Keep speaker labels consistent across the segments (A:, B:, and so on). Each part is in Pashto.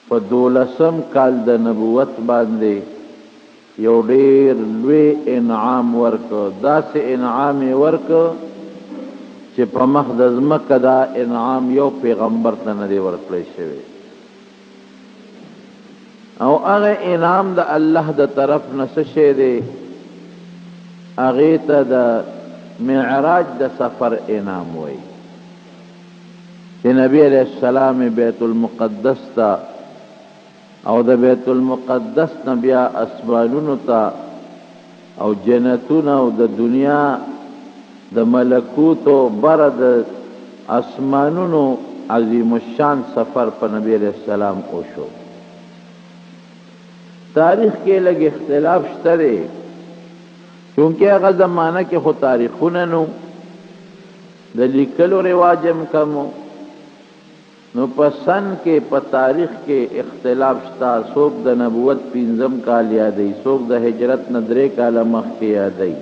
A: په 12 کال د نبوت باندې یو ډیر لوی انعام ورکو. داسې انعام یې ورکو چې په مخ د ځمکه دا انعام یو پیغمبر ته نه دی ورکړی شوی، او هغه انعام د الله د طرف نه څه شی دی؟ هغې ته د معراج د سفر انعام وایي چې نبی علیہ السلام بیت المقدس ته او د بیت المقدس نه بیا اسمانونو ته او جنتونه او د دنیا د ملکوتو بره د اسمانونو عظیم الشان سفر په نبی علیہ السلام وشو. تاریخ کې لږ اختلاف شته دی، چونکه هغه زمانه کې خو تاریخونه نو د لیکلو رواج هم کمو، نو په سن کې په تاریخ کې اختلاف شته. څوک د نبوت 5 کال یادوي، څوک د هجرت نه 3 کاله مخکې یادوي.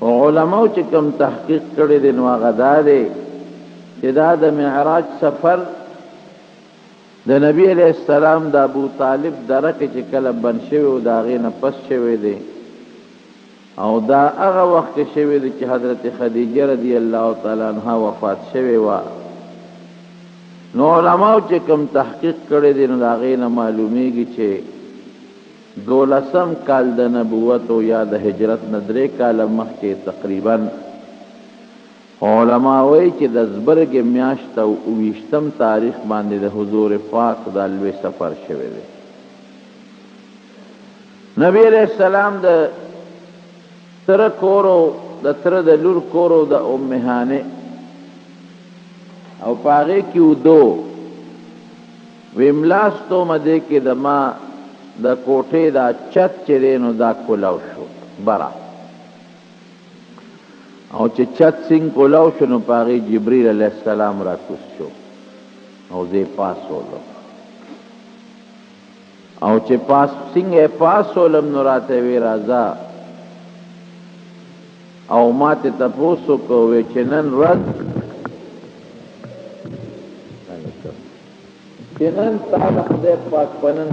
A: علماو چې کوم تحقیق کړی دی نو هغه دا دی چې دا د معراج سفر د نبی علیہ السلام د ابو طالب دره کې چې کله بند شوی و د هغې نه پس شوی دی، او دا هغه وخت کې شوی دی چې حضرت خدیجه رضی الله تعالی عنها وفات شوی وه. نو علماو چې کوم تحقیق کړی دی نو د هغې نه معلومیږي چې 12 کال د نبوت او یا د هجرت نه 3 کاله مخکې تقریبا علما وایي چې د زبرګې میاشت او 20 تاریخ باندې د حضور پاک د لوی سفر شوی دی. نبی علیہ السلام د تره کورو د تره د لور کورو د ام هانه او پاغه کې ودو ویملاستو مده کې د ما د کوټې دا چت چرینو دا کولاو شو برا، او چې چت سنگ کولاو شو نو پاغه جبرئیل علیہ السلام را کوز شو او زی پاسولو، او چې پاس څنګه پاسولم نو راته وی راځه، او ماته تاسو کوی چې نن ورځ نن تعالی خدای پاک بنن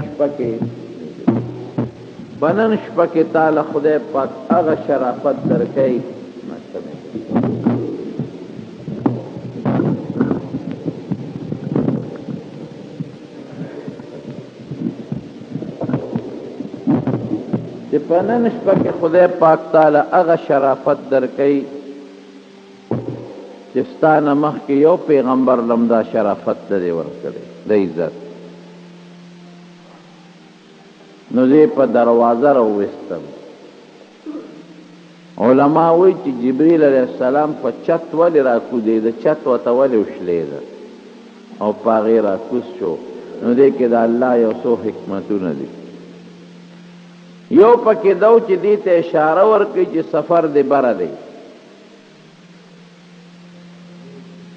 A: شپه کې تعالی خدای پاک هغه شرافت درکړي چې په نن شپه کې خدای پاک تعالی هغه شرافت درکړي چې ستانه مخکې یو پیغمبر لمدا شرافت دې ورکړي د عزت. نو دې په دروازه راوستم. علما وایي چې جبرئیل علیہ السلام په چت ولې راکوزېده، د چت ورته ولې وشلېده او په هغې راکوز شو. نو دې کې د الله یو څو حکمتونه دي. یو پکې دو چې دې ته اشاره ورکړي چې سفر دې بره دی،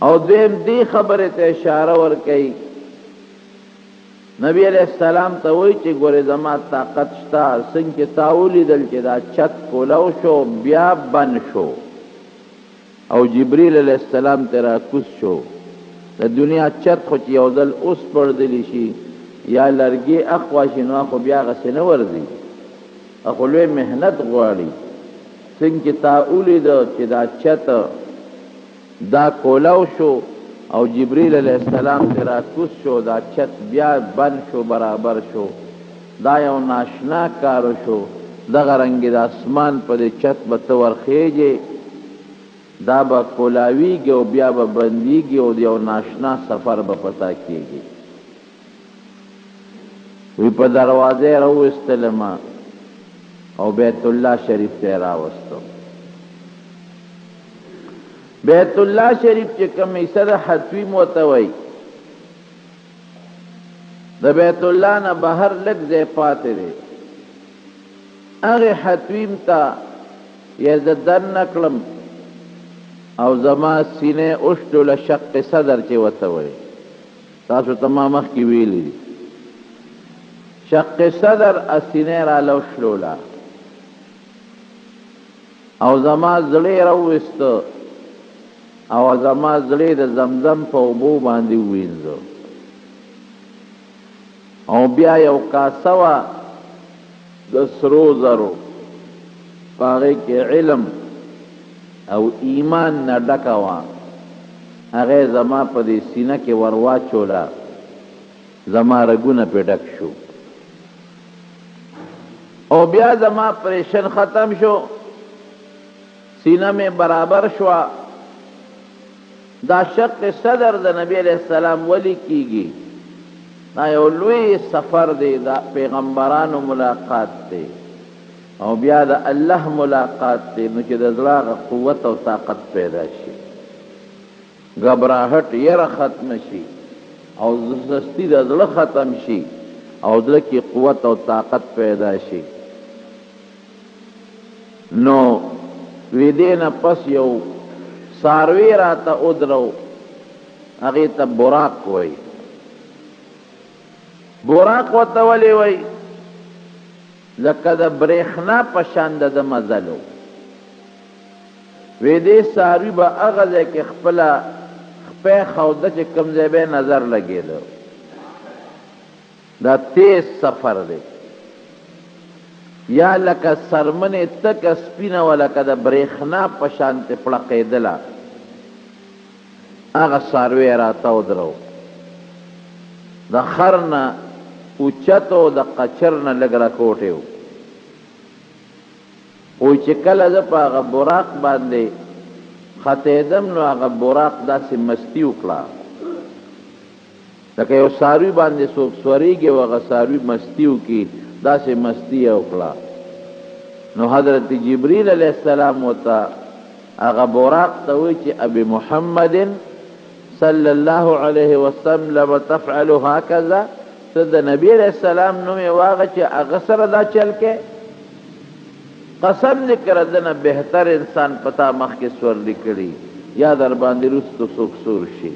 A: او دویم دی خبره ته اشاره ورکړي نبی علیہ السلام ته وایي چې ګورې زما طاقت شته، څنګه تا ولیدل چې دا چت کولاو شو بیا بند شو او جبرئیل علیہ السلام ته راکوز شو. د دنیا چت خو چې یو ځل اوس پړدلی شي یا لرګي اخوا شي نو خو بیا هغسې نه ورځي، خو لوی محنت غواړي. څنګه تا ولیده چې دا چت دا کولاو شو او جبرئیل علیہ السلام ته راکوز شو، دا چت بیا بند شو برابر شو، دا یو ناشنا کارو شو. دغه رنګې د اسمان په دې چت به ته ورخیږې، دا به کولاویږي او بیا به بندیږي او یو ناشنا سفر به پتا کېږي. وی په دروازې راوستلم او بیت الله شریف ته راوستم. بیت الله شریف چې کوم حصہ د حتویم ورته وایي، د بیت الله نه بهر لږ ځای پاتې دی. هغې حتویم ته یې زه دننه کړم او زما سینې اوشډوله شق صدر چې ورته وایي، تاسو ته ما مخکې ویلي دي. شق صدر سینې راله وشلوله او زما زړه راوویسته او زما زړه د زمزم په اوبو باندې ووینځه. او بیا یو کاسه وه د سرو زرو، په هغې کې علم او ایمان نه ډکه وه، هغې زما په دې سینه کې ور واچوله، زما رګونه پې ډک شو، او بیا زما پریشن ختم شو، سینه مې برابر شوه. دا شق صدر د نبی علیہ السلام ولی کیږي، دا یو لوی سفر دی، دا پیغمبرانو ملاقات دی، او بیا د الله ملاقات دی، نو چې د زړه قوت او طاقت پیدا شي، غبراهټ یره ختم شي، او سستی د زړه ختم شي، او زړه کې قوت او طاقت پیدا شي. نو وی دینه پس یو ساروی راته ودرو، هغې ته براق وی. براق ورته ولې وی؟ لکه د برېښنا په شان د ده مزل و. وی دې ساروي به هغه ځای کې خپله خپی خوده چې کوم ځای به نظر لګېده. دا تیز سفر دی، یا لکه سرمنې تکه سپینه وه، لکه د برېښنا په شانتې پړقېدله، هغه څاروی راته ودرو. د خر نه اوچت و، د قچر نه لږ راکوټې و. وایي چې کله زه په هغه براق باندې ختېدم، نو هغه براق داسې مستي وکړه، لکه یو څاروي باندې څوک سورېږي او هغه څاروي مستی وکړي، داسې مستی یې وکړه. نو حضرت جبریل علیہ السلام ورته هغه براق ته وایي چې ابي محمد صلی الله علیه وسلم تفعل هکذا، ته د نبی علیہ السلام نوم یې واغه چې هغه سره دا چل کې، قسم دې کړه دنه بهتر انسان پتا مخکې سورلی کړي، یا در باندې رستو څوک سور شي.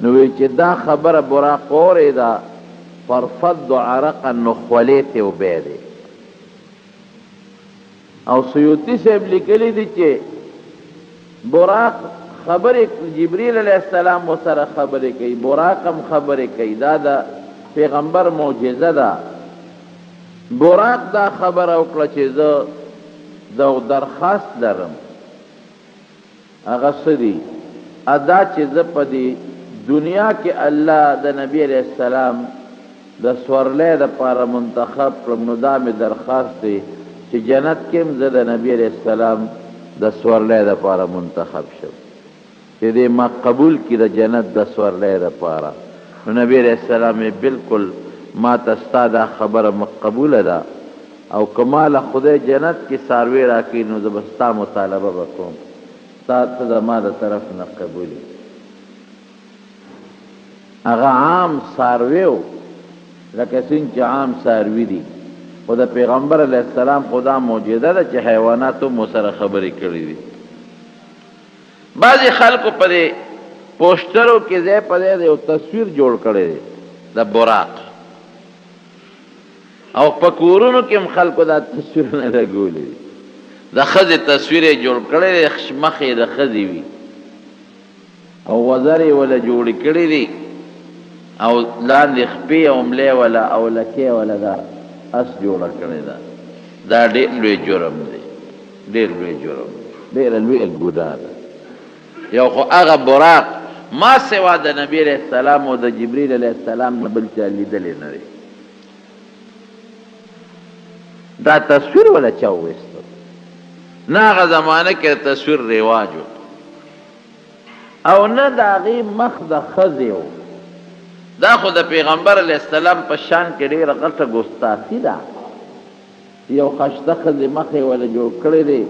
A: نو وی چې دا خبره براق اورېده، فرفض عرقا، نو خولې ته وبی دی. او سیوطي صاحب لیکلی دی چې براق خبرې، جبریل علیہ السلام ورسره خبرې کوي، براق هم خبرې کوي، دا د پیغمبر معجزه ده. براق دا خبره وکړه چې زه د درخواست لرم، هغه څه دي؟ ادا چې زه په دې دنیا کې الله د نبی علیہ السلام د سورلی دپاره منتخب کړم، نو دا مې درخواست دی چې جنت کې هم زه د نبی علیہ السلام د سورلی دپاره منتخب شم، چې دې ما قبول کړي د جنت د سورلی دپاره. نو نبی علیہ السلام یې بالکل ما ته ستا دا خبره مقبوله ده، او که ماله خدای جنت کې څاروی راکړي، نو زه به ستا مطالبه به کوم، ستا ته زما د طرف نه قبولي. هغه عام څاروی و، لکه څنګه چې عام څاروي دي، خو د پیغمبر علیہ السلام خدا معجزه ده چې حیواناتو مو سره خبرې کړې دي. بعضې خلکو په دې پوسټرو کې ځای په ځای یو تصویر جوړ کړی دی د براق، او په کورونو کې هم خلکو دا تصویرونه لګولي دي، د ښځې تصویر یې جوړ کړی دی، مخ یې د ښځې وي، او وزر یې وله جوړې کړي دي، او لاندې خپې او ملی وله او لکې وله دا اس جوړه کړې ده. دا ډېر لوی جرم دی، ډېر لوی جرم دی، ډېره لویه ګناه ده. یو خو هغه براق ما سوا د نبی علیہ السلام او د جبریل علیہ السلام نه بل چا لیدلی نه دی. دا تصویر ولا چا وویسته؟ نه هغه زمانه کې تصویر رواج و، او نه د هغې مخ د ښځې و. دا خو د پیغمبر علیہ السلام په شان کې ډېره غټه ګستاخي ده. یو خشته ښځې مخ یې وله جوړ کړی دی،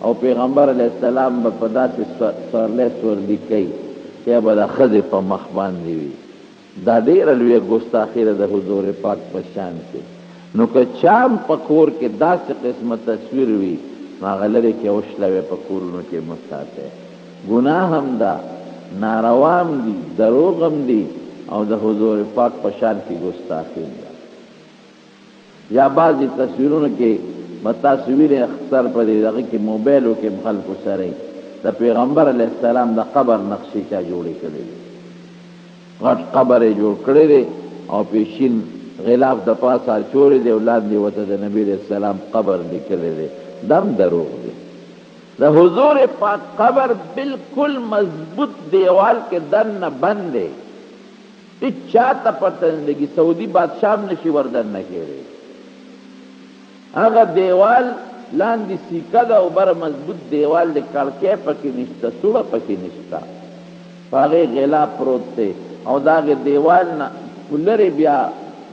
A: او پیغمبر علیہ السلام به په داسې سورلی سورلي کوي، یا به د ښځې په مخ باندې وي. دا ډېره لویه ګستاخي ده د حضور پاک په شان کې. نو که چا هم په کور کې داسې قسمه تصویر وي، نو هغه لرې کې وشلوئ، په کورونو کې مه ساتئ. ګناه هم ده، ناروا هم دي، دروغ هم دي، او د حضور پاک په شان کې ګستاخي ده. یا بعضې تصویرونو کې به تصویر اختصر په دې دغه کې موبایلو کې هم خلکو سره د پیغمبر علیہ السلام د قبر نقشې چا جوړې کړې دي، غټ قبر یې جوړ کړی دی، او پیشین غلاف د پاسه چورې دی ولاندې ورته د نبي علیہ السلام قبر لیکلی دی دم دروغ دی د حضور پاک قبر بالکل مضبوط دیوال کې دننه بند دی هیڅ چاته پته نه لګي سعودي بادشاه هم نشي وردننه کېدی هغه دیوال لاندې سیکه ده او بره مضبوط دیوال دی کړکۍ پکې نشته سوړه پکې نشته په هغې غلاف پروت دی او د هغې دیوال نه لرې بیا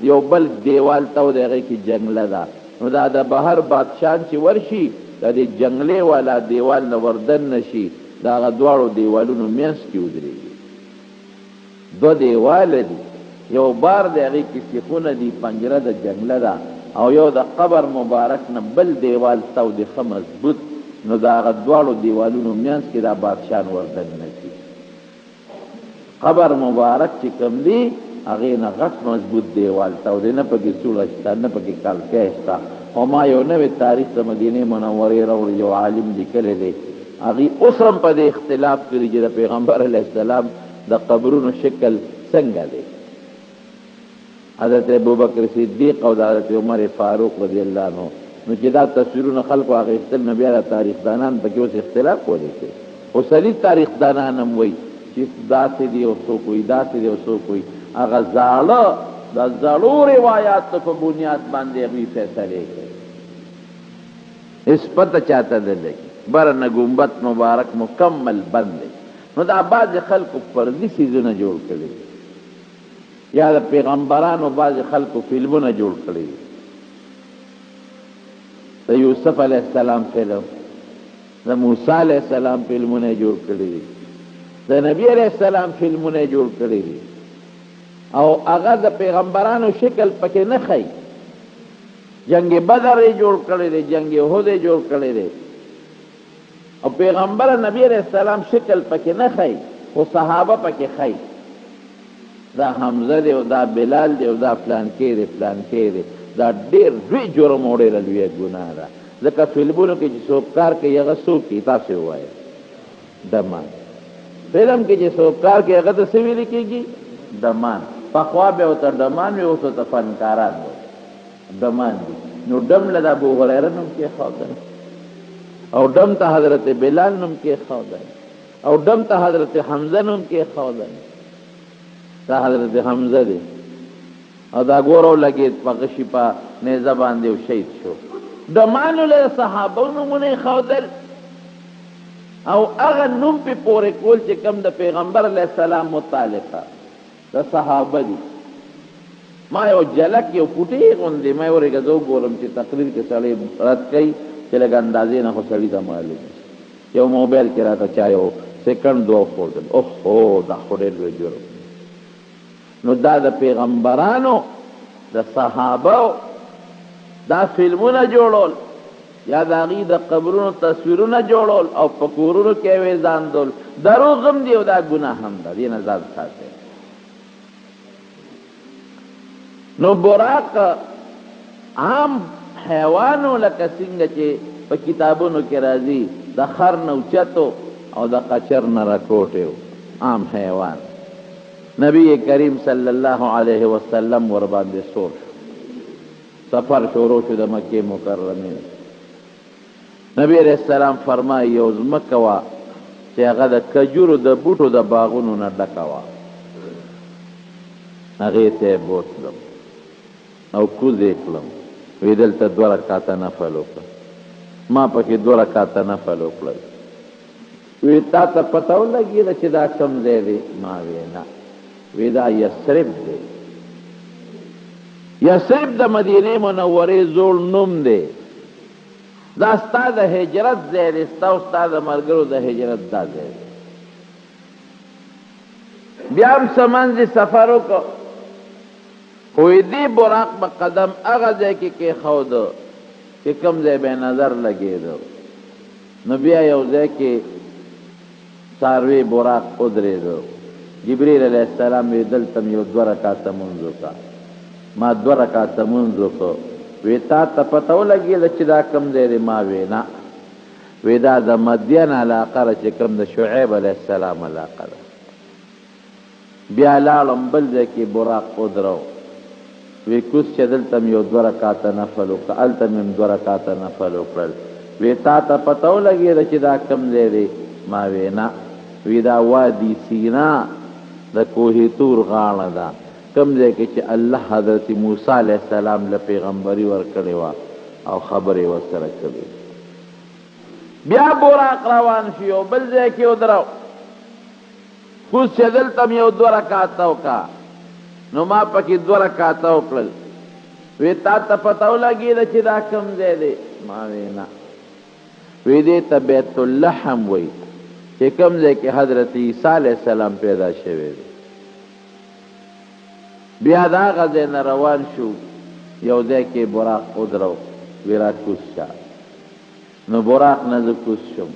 A: یو بل دیوال ته د هغې کې جنګله ده نو دا د بهر بادشاه چې ورشي د دې جنګلې والا دیوال نه وردننه شي د هغه دواړو دیوالونو منځ کې ودرېږي دو دیواله دي یو بار د هغې کې سیخونه دي پنجره د جنګله ده او یو د قبر مبارک نه بل دیوال تو دی ښه مضبوط نو د هغه دواړو دیوالونو منځ کې دا بادشاه وردننه شي قبر مبارک چې کوم دی هغې نه غټ مضبوط دیوال تو دی نه پکې سوړه شته نه پکې کړکۍ شته او ما یو نوی تاریخ د مدینې منورې راوړی یو عالم لیکلی دی هغې اوس هم په دې اختلاف کړي چې د پیغمبر علیه السلام د قبرونو شکل څنګه دی حضرت ابوبکر صدیق او د حضرت عمر فاروق رضی الله عنه نو چې دا تصویرونه خلقو اخیستل نو بیا د تاریخ دانان پکې اوس اختلاف کولی شي خو صحیح تاریخ دانان هم وایي چې داسې دی او څوک وایي داسې دی او څوک وایي هغه زاړه د زړو روایاتو په بنیاد باندې هغوی فیصلې کوي هېڅ پته چاته نه لګي بره نه ګمبد مبارک مکمل بند دی نو دا بعضې خلکو فردي څیزونه جوړ کړي یا د پیغمبرانو بعضې خلکو فلمونه جوړ کړي د یوسف علیه السلام فلم د موسی علیه السلام فلمونه جوړ کړي د نبی علیه السلام فلمونه جوړ کړي او هغه د پیغمبرانو شکل پکې نه ښیي جنگ بدر یې جوړ کړی دی جنگ احد یې جوړ کړی دی او پیغمبر نبی علیہ السلام شکل پکې نه ښیي خو صحابه پکې ښیي دا حمزه دی او دا بلال دی او دا فلانکې دی فلانکې دی دا ډېر لوی جرم او ډېره لویه ګناه ده ځکه فلمونو کې چې څوک کار کوي هغه څوک کوي تاسې ووایه دمان فلم کې چې څوک کار کوي هغه ته څه ویلې کېږي دمان پخوا به ورته ډمان وي اوس ورته فنکاران وایي دمان دي نو ډم له د ابو هریره نوم کېښودل او ډم ته حضرت بلال نوم کېښودل او ډم ته حضرت حمزه نوم کېښودل دا حضرت حمزه دی او دا ګورو لګېد په غشي په نیزه باندې او شهید شو ډمانو له صحابو نومونه یې ښودل او هغه نوم پې پورې کول چې کوم د پیغمبر علیه السلام متعلقه د صحابه دي ما یو جلک یو پوټې غوندې ما ورېږه زه وګورم چې تقریر کې سړی رد کوي چې لږ اندازې نه خو سړي ته معلوم یو موبایل کې راته چا یو سیکنډ دوه وښودل اوهو دا خو ډېر لوی جرم نو دا د پیغمبرانو د صحابه دا فلمونه جوړول یا د هغې د قبرونو تصویرونه جوړول او په کورونو کې یې ځاندول دروغ هم دي او دا ګناه هم ده دې نه ځان ساتئ نو براق عام حیوانو لکه څنګه چې په کتابونو کې راځي د خر نه اوچتو او د قچر نه راکوټې عام حیوان نبی کریم صلی الله علیه وسلم ور باندې سور شو سفر شروع شو د مکې مکرمې نبی علیہ السلام فرمایي یو ځمکه وه چې هغه د کجورو د بوټو د باغونو نه ډکه وه هغې ته یې بوتلم او کوز یې کړم وی دلته 2 رکعاته نفل وکړه ما پکې 2 رکعاته نفل وکړل وی تا ته پته ولګېده چې دا کوم ځای دی ما وی نه وی دا یثرب دی یثرب د مدینې منورې زوړ نوم دی دا ستا د هجرت ځای دی ستا او ستا د ملګرو د هجرت دا ځای دی بیا هم څه منځې سفر وکړو وی دی براق با قدم اغا ځای کې کېښوده چې کوم ځای به نظر لګېده نو بیا یو ځای کې څاروي براق ودرېده جبریل علیه السلام وی دلته م یو 2 رکعاته مونځ وکړه ما 2 رکعاته مونځ وکړو وی تا ته پته ولګېده چې دا کوم ځای دی ما وی نه وی دا د مدین علاقه ده چې کوم د شعیب علیه السلام علاقه ده بیا لاړم بل ځای کې براق ودرو وی کوس چې دلته م یو 2 رکعاته نفل وکړه هلته مې 2 رکعاته نفل وکړل وی تا ته پته ولګېده چې دا کم ځای دی ما وی نه وی دا وادي سینا د کوه طور غاړه ده کم ځای کې چې الله حضرت موسی علیه السلام له پیغمبري ورکړې وه او خبرې ورسره کړې بیا براق روان شو یو بل ځای کې ودرو کوس چې دلته م یو 2 رکعاته وکړه نو ما پکې 2 رکعاته وکړل وی تا ته پته ولګېده چې دا کم ځای دی ما وی نه وی دې ته بیت اللحم وی چې کم ځای کې حضرت عیسی علیه السلام پیدا شوی دی بیا د هغه ځای نه روان شو یو ځای کې براق ودرو وی را کوز شه نو براق نه زه کوز شم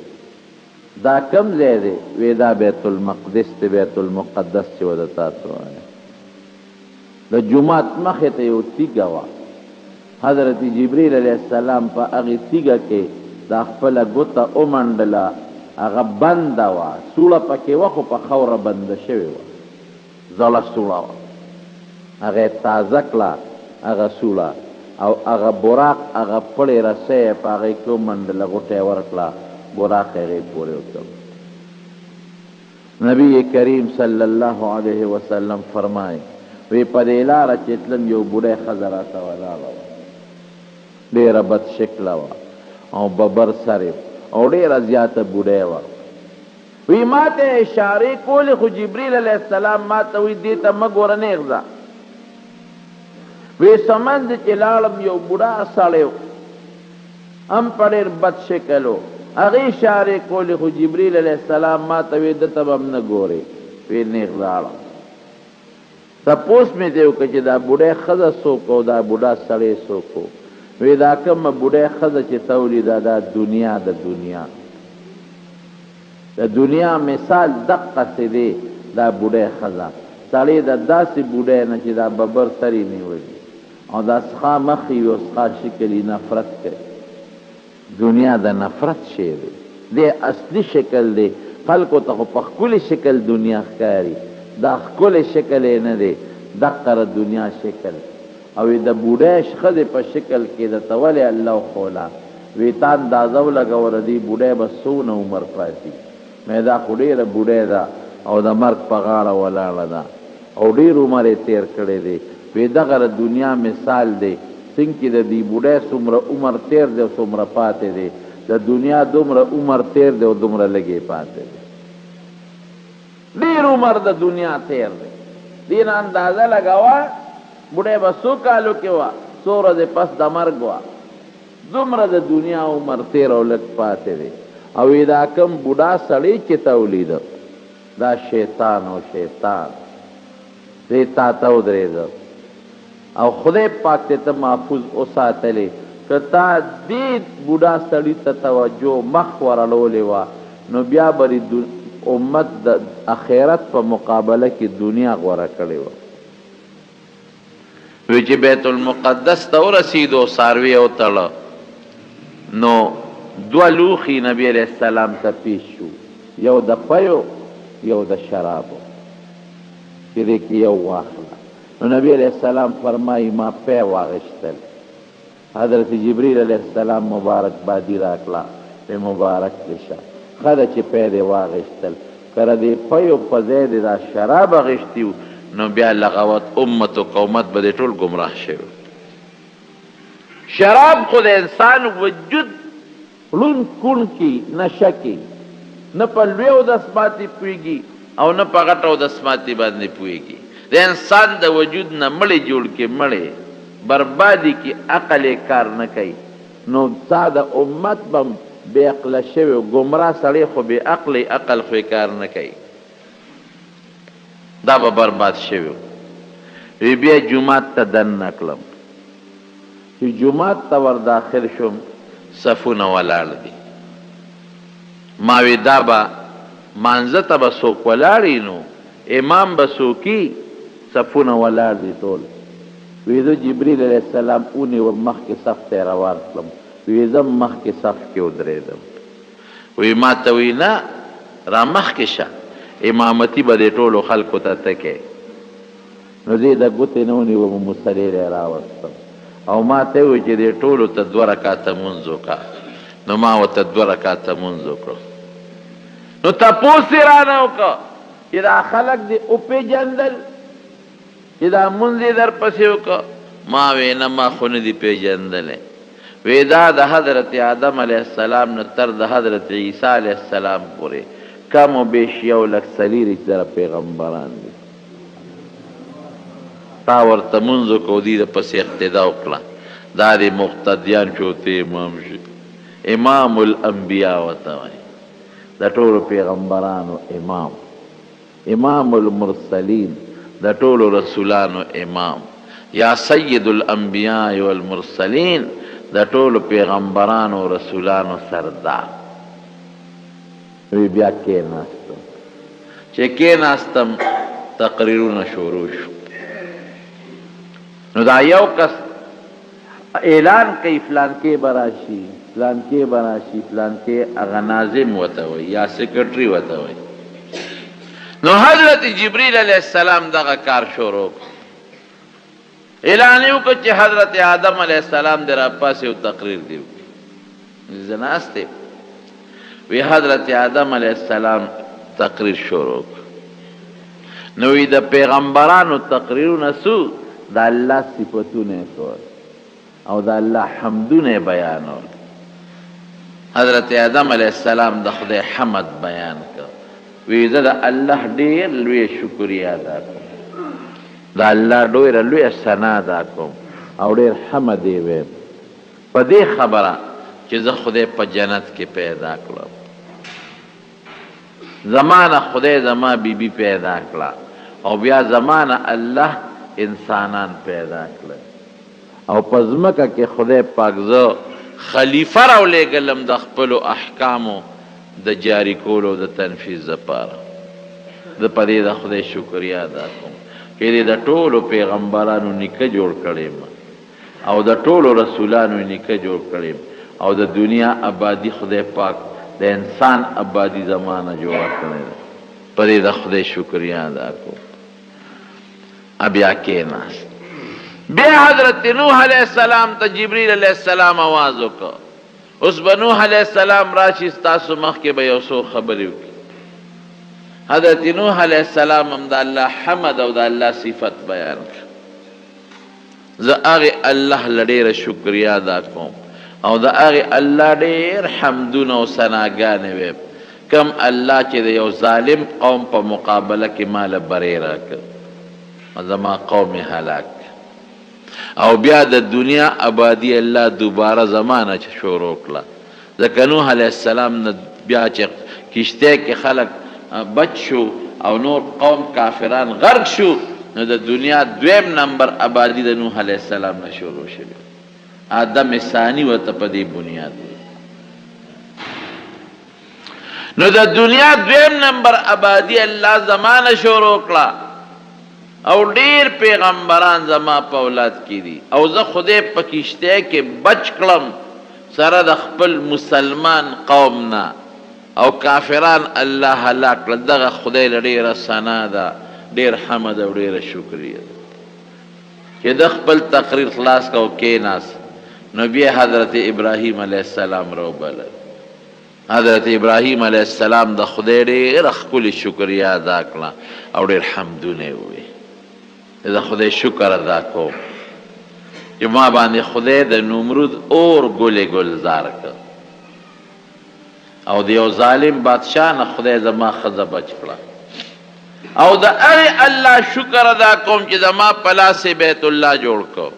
A: دا کم ځای دی وی دا بیت المقدس دی بیت المقدس چې وده تاسو وایه د جومات مخې ته یو تیږه وه حضرت جبریل علیه السلام په هغې تیږه کې دا خپله ګوته ومنډله هغه بنده وه سوړه پکې وه خو په خاوره بنده شوې وه زړه سوړه وه هغه یې تازه کړه هغه سوړه او هغه براق هغه پړې رسۍ یې په هغې کې ومنډله غوټه یې ورکړه براق هغې پورې وکړ نبی کریم صلی الله علیه وسلم فرمایي وی په دې لاره چې تلم یو بوډۍ ښځه راته ولاړه وه ډېره بد شکله وه او ببر سر او ډېره زیاته بوډۍ وه وی ما ته اشارې کولې خو جبریل علیه السلام ما ته وی دې ته مه ګوره نیغ ځه وی سمند چې لاړم یو بوډا سړی و هم په ډېر بد شکل و هغې اشارې کولې خو جبریل علیه السلام ما ته وی ده ته به هم نه ګورې وی نیغ لاړم تپوس مې دی وکړه چې دا بوډۍ ښځه څوک او دا بوډا سړی څوک و وی دا کومه بوډۍ ښځه چې ته ولیده دا دنیا د دنیا مثال دقسې دی دا بوډۍ ښځه سړی د داسې بوډۍ نه چې دا ببر سر یې نیولي او دا سخا مخ یې او سخا شکل یې نفرت کوي دنیا د نفرت شی دی دی اصلي شکل دی خلکو ته خو په ښکلي شکل دنیا ښکاري دا ښکلی شکل یې نه دی دقه دنیا شکل او د بوډۍ ښځې په شکل کې درته ولې الله وښوله وی تا اندازه ولګوله دې بوډۍ به څونه عمر پاتې مې دا خو ډېره بوډۍ ده او د مرګ په غاړه ولاړه ده او ډېر عمر یې تېر کړی دی وی دغه دنیا مثال دی څنګه چې د دې بوډۍ څومره عمر تېر دی او څومره پاتې دی د دنیا دومره عمر تېر دی او دومره لږې پاتې دی ډېر عمر د دنیا تېر دی دې نه اندازه لګوه بوډۍ به څو کالو کې وه څو ورځې پس د مرګ وه دومره د دنیا عمر تېر او لږ پاتې دی او دا کم بوډا سړی چې ته ولیده دا شیطان او شیطان دې تا ته ودرېده او خدای پاک دې ته محفوظ وساتلې که تا دې بوډا سړي ته توجه مخ ورړولې وه نو بیا به امت د اخرت په مقابله کې دنیا غوره کړې وه وی چې بیت المقدس ته ورسېدو څاروي وتړه نو 2 لوښي نبی علیه السلام ته پیش شو یو د پیو یو د شرابو چې دې کې یو واخله نو نبی علیه السلام فرمایي ما پی واغېستل حضرت جبریل علیه السلام مبارک بادي راکړه پې مبارک دې شه ښه ده چې پی دې واغېستل کله دې پیو په ځای دې دا شراب اغېستي وو نو بیا لغوت امت و قومت به دې ټول ګمراه شوي شراب خو د انسان وجود ړوند کوڼ کي نشه کي نه په لوی اودسماتي پوهېږي او نه په غټ اودسماتي باندې پوهېږي د انسان د وجود نه مړې جوړ کې مړې بربادي کې عقل یې کار نه کوي نو ستا د امت به بې عقله شوی ګمراه سړی خو بې عقل عقل خو کار نه کوي دا به برباد شوی وی بیا جومات ته دننه کړم چې جومات ته ور داخل شم صفونه ولاړ دي ما وی دا به مانځه ته به څوک ولاړ نو امام به څوکي صفونه ولاړ دي ټول وی زه جبریل علیه السلام ونیوم مخکې صف ته یې روان کړم وی زه مخکې صف کې ودرېدم وی ما ته وی نه را مخکې شه امامتي به دې ټولو خلکو ته ته کوې نو دې د ګوتې نه ونیوم مصلي لی راوستم او ما ته وویل چې دې ټولو ته 2 رکعته مونځ وکړه. نو ما ورته 2 رکعته مونځ وکړو. نو تپوس یې رانه وکړه چې دا خلک دې وپېژندل چې دا مونځ یې در پسې وکړه. ما وی نه ما خو نه دي پېژندلی. وی دا د حضرت آدم علیه السلام نه تر د حضرت عیسی علیه السلام پورې کم و بیش 140 پیغمبران دي. تا ورته مونځ وکړو دې د پسې اقتدا وکړه. دا دې مقتدیان چې ورته امام شي. امام الانبیاء ورته وایي د ټولو پیغمبرانو امام، امام المرسلین د ټولو رسولانو امام، یا سید الانبیاء والمرسلین د ټولو پیغمبرانو رسولانو سردار. وی بیا کېناستم. چې کېناستم تقریرونه شروع شو. نو دا یو کس اعلان کوي فلان کې براشي، فلان کې براشي، فلان کې هغه ناظم ورته وایي یا سیکرټري ورته وایي. نو حضرت جبریل علیه السلام دغه کار شروع اعلان یې وکړ چې حضرت آدم علیه السلام دې راپاسې یو تقریر دی وکړي. زه ناست یم. وی حضرت آدم علیه السلام تقریر شروع کړ. نو وی د پیغمبرانو تقریرونه څو د الله صفتونه کول او د الله حمدونه بیانول. حضرت آدم علیه السلام د خدای حمد بیان کړ. وی زه د الله ډېر لوی شکریا ادا کوم، د الله ډېره لویه ثنا ادا کوم او ډېر حمد یې ویم په دې خبره چې زه خدای په جنت کې پیدا کړم. زمانه خدای زما بیبي پیدا کړه او بیا زمانه الله انسانان پیدا کړل او په ځمکه کې خدای پاک زه خلیفه راولېږلم د خپلو احکامو د جاری کولو د تنفیذ لپاره. زه په دې د خدای شکریا ادا کوم چې دې د ټولو پیغمبرانو نیکه جوړ کړی او د ټولو رسولانو نیکه جوړ کړی او د دنیا آبادی خدای پاک د انسان آبادی زمانه جوړه کړې ده. په دې د خدای شکریا ادا کوم. بیا کېناست. بیا حضرت نوح علیه السلام ته جبریل علیه السلام آواز وکړ. اوس به نوح علیه السلام راشي ستاسو مخکې به یو څو خبرې وکړي. حضرت نوح علیه السلام هم د الله حمد او د الله صفت بیان کړ. زه هغې الله له ډېره شکریا ادا کوم او د هغې الله ډېر حمدونه او ثناګانې ویم کم الله چې د یو ظالم قوم په مقابله کې ماله بری راکړ زما قوم هلاک او بیا د دنیا آبادی الله دوباره زمانه چې شروع کړه. ځکه نوح علیه السلام نه بیا چې کشتی کې خلک بچ شو او نور قوم کافران غرق شو نو د دنیا 2 نمبر آبادی د نوح علیه السلام نه شروع شوه. آدم ثانی ورته په دې بنیاد نو د دنیا 2 نمبر آبادی الله زمانه شروع کړه او ډیر پیغمبران زما په اولاد کې دي او زه خدای په کشته کې بچ کړم سره د خپل مسلمان قوم نه او کافران الله هلاک کړل. دغه خدای له ډیره ثنا ده، ډیر حمد او ډیره شکریه چې د خپل تقریر خلاص کو کېناست. نو بیا حضرت ابراهیم علیه السلام راوبلل. حضرت ابراهیم علیه السلام د خدای ډیره ښکلې شکریه ادا کړه او ډیر حمدونه یې وویل. د خدای شکر ادا کوم چې ما باندې خدای د نمرود اور ګلې ګلزار کړ او د یو ظالم بادشاه نه خدای زما ښځه بچ کړه او د هغې الله شکر ادا کوم چې زما په لاس بیت الله جوړ کړ.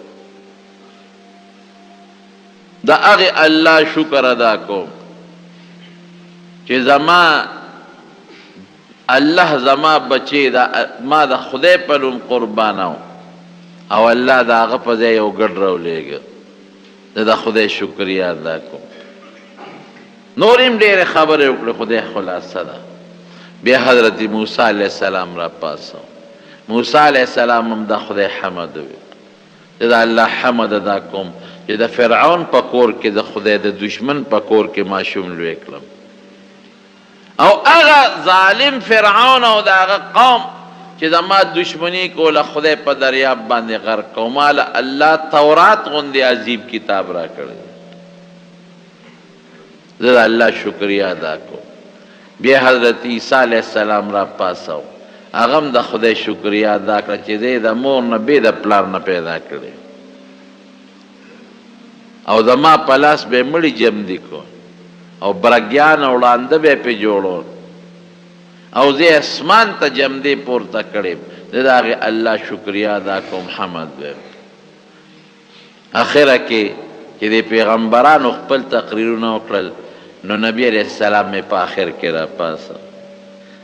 A: د هغې الله شکر ادا کوم چې زما الله زما بچی ما د خدای په نوم قربانو او الله د هغه په ځای یو ګډ راولېږه. زه د خدای شکریا ادا کوم. نور هم ډېرې خبرې وکړې خدای خلاصه ده. بیا حضرت موسی علیه السلام را پاسو. موسی علیه السلام هم د خدای حمد وی. زه د الله حمد ادا کوم چې د فرعون په کور کې د خدای د دشمن په کور کې ماشوم لوی کړم او هغه ظالم فرعون او د هغه قوم چې زما دشمنی کوله خدای په دریاب باندې غرق کو مال الله تورات غوندې عجیب کتاب را کړی زه الله شکریا ادا کو بیا حضرت عیسی علیہ السلام را پاسو هغه د خدای شکریا ادا کړ چې دې د مور نه بې د پلار نه پیدا کړی او زما په لاس به مړي جم دي کو او برګیان وړاندې به په جوړو او زه اسمان ته جم دي پورته کړم دغه الله شکریا ادا کوم محمد به اخره کې چې د پیغمبرانو خپل تقریرونه وکړل نو نبی علیہ السلام میں پا آخر کے را پاسا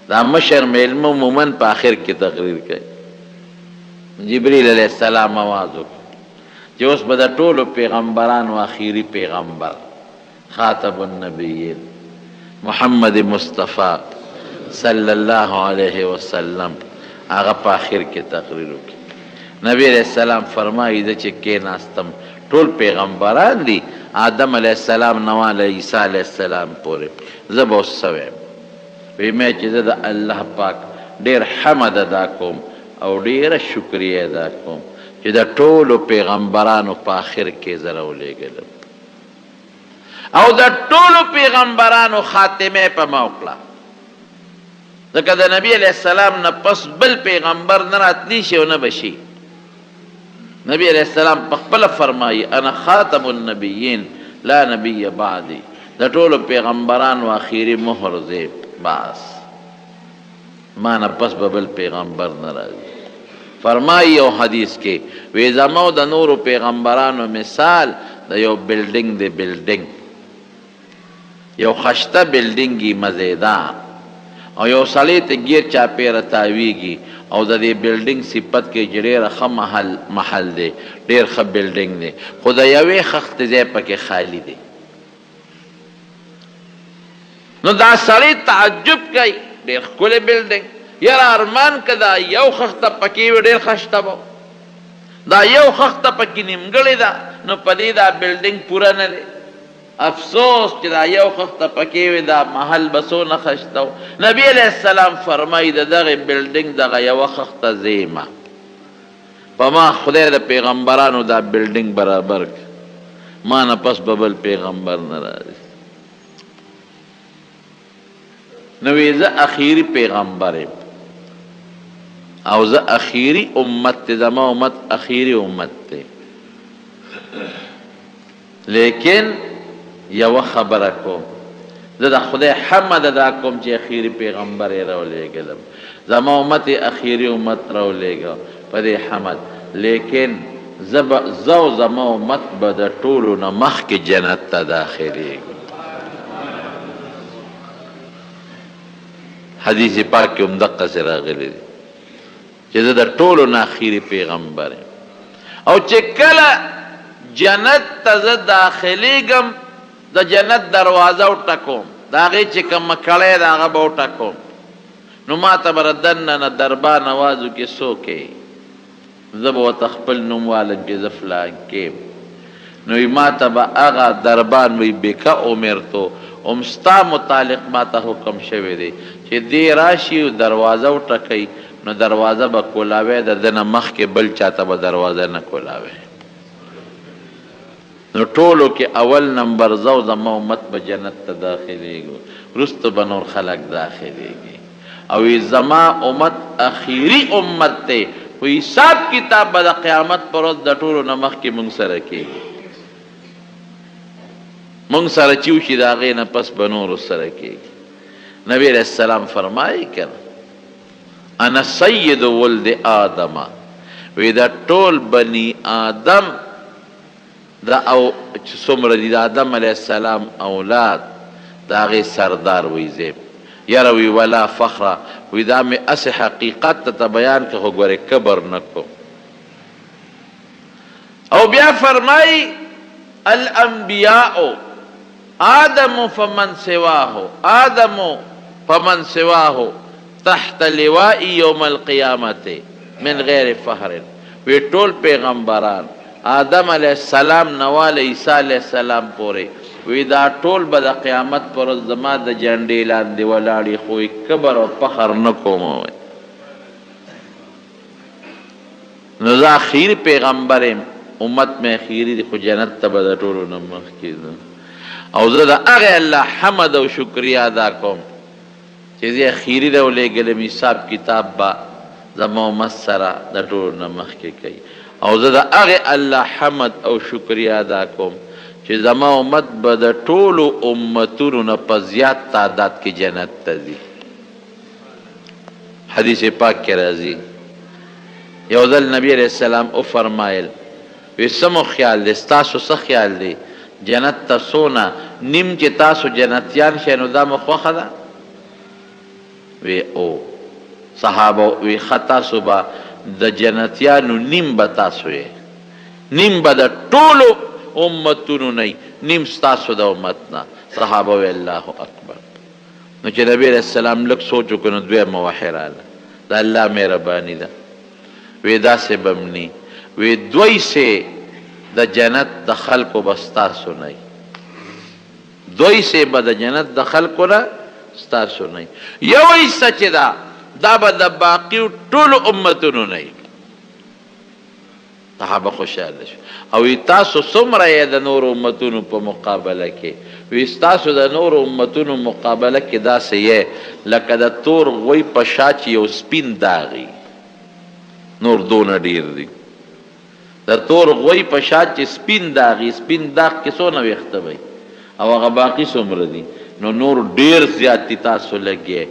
A: دا مشر میں علم مومن پا آخر کی تقریر کئی جبریل علیہ السلام آوازو جو اس بدا طول پیغمبران و آخری پیغمبر خاتم النبیین محمد مصطفیٰ صلی اللہ علیہ وسلم آغا پا آخر کی تقریرو کی نبی علیہ السلام فرمائی دا چکے ناستم طول پیغمبران دی آدم علیہ السلام نوال عیسیٰ علیہ السلام پورے زب او سویم وی میں چیز دا اللہ پاک دیر حمد ادا کوم او دیر شکریہ ادا کوم چی دا طولو پیغمبرانو پا آخر کے ذرا لے گلم او دا طولو پیغمبرانو خاتمے پا موقلا دکا دا نبی علیہ السلام نا پس بل پیغمبر نرات نیشی و نبشی نبی علیہ السلام پخپل فرمائی انا خاتم النبیین لا نبی بعدی دا طول پیغمبران و آخیری مہر زیب باس مانا پس ببل پیغمبر نرازی فرمائی او حدیث کے ویزامو دا نور پیغمبران و مثال دا یو بلڈنگ دے بلڈنگ یو خشتہ بلڈنگی مزیدان او یو سلیت گیر چاپیر تاویگی او دا دی بلڈنگ صفت کے جڑیر خ محل دے دیر خ بلڈنگ دے خدا یوی خخت زی پاک خالی دے نو دا سلی تعجب کئی دیر کل بلڈنگ یار ارمان کدا یو خخت پاکی دیر خشتا بو دا یو خخت پاکی نمگلی دا نو پدی دا بلڈنگ پورا نلے افسوس چې دا یو خخت پکې وي دا محل بسو نه خشتو نبی علیہ السلام فرمای د دغه بلډینګ دغه یو خخت زیما پما خدای د پیغمبرانو دا بلډینګ برابر ما نه پس ببل پیغمبر ناراض نو زه اخیری پیغمبر او زه اخیری امت زما امت اخیری امت ته لیکن یو خبره کوم زه د خدای حمد ادا کوم چې اخیری پیغمبر یې راولېږلم زما امت اخیری امت راولېږه په دې حمد لیکن زو زما امت به د ټولو نه مخکې جنت ته داخلېږي حدیث پاک کې هم دقسې راغلی دی چې زه د ټولو نه اخیری پیغمبر یم او چې کله جنت ته زه داخلېږم د جنت دروازه وټکوم د هغې چې کوم کړی د هغه به وټکوم نو ما ته به دننه نه دربان آوازو کې څوک یې زه به ورته خپل نوم والم چې زه فلان کې نو ما ته به هغه دربان وی بکه امرتو ام ستا متعلق ما ته حکم شوی دی چې دې راشي دروازه وټکوي نو دروازه به کولاوی د ده نه مخکې بل چاته به دروازه نه کولاوی نو ټولو کې اول نمبر زو زما امت به جنت ته داخلېږي وروسته به نور خلک داخلېږي او زما امت اخیری امت دی خو حساب کتاب به د قیامت پر ورځ د ټولو نه مخکې مونږ سره کېږي مونږ سره چې وشي د هغې نه پس به نورو سره کېږي نبی علیہ السلام فرمایي کنه انا سید ولد آدم وی دا ټول بنی آدم دا او څومره دي د آدم علیہ السلام اولاد دا هغې سردار وی زیم یاره وی ولا فخره وی دا مې اسې حقیقت ته بیان که خو ګورې کبر نه کوم او بیا فرمایي الانبیاء آدم فمن سواه آدم فمن سواه تحت لواء یوم القیامت من غیر فخر وی ټول پیغمبران آدم علیہ السلام نوال عیسیٰ علیہ السلام پورے وی دا ټول به د قیامت پر ورځ زما د جنډې لاندې ولاړې خو کبر او فخر نه کوم نو زه اخیر پیغمبرم، امت میں اخیری دی، خو جنت ته به د ټولو نه مخکې ځم. او زه د هغې الله حمد او شکریه ادا کوم چې زه اخیري راولېږلم، حساب کتاب به زما امت سره د ټولو نه مخکې کوي. او زه د هغې الله حمد او شکریه ادا کوم چې زما امت به د ټولو امتونو نه په زیات تعداد کې جنت ته ځي. حدیث پاک کې راځي، یو ځل نبی علیہ السلام او فرمایل وی سمو خیال دی، ستاسو څه خیال دی جنت ته څونه نیم چې تاسو جنتیان شئ نو دا مو خوښه ده؟ وی او صحابه وی ښه تاسو به د جنتیانو نیم به تاسو یې، نیم به د ټولو امتونو نه، نیم ستاسو د امت نه. صحابه وی الله اکبر. نو چې نبی علیہ السلام لږ سوچ وکړ نو دویمه وحی راغله، د الله مهرباني ده. وی داسې به م ني، وی دوی سې د جنت د خلکو به ستاسو نه، دوی سې به د جنت د خلکو نه ستاسو نه، یو حصه چې ده دا به د باقیو ټولو امتونو نه. صحابه خوشحاله شو. او وی تاسو څومره یې د نورو امتونو په مقابله کې؟ وی ستاسو د نورو امتونو مقابله کې داسې یې لکه د تور غوی په شا چې یو سپین داغي، نور دونه ډیر دی. د تور غوی په شا چې سپین داغي، سپین داغ کې څونه ویښته وي او هغه باقي څومره دي، نو نور ډیر زیات دي تاسو لګي.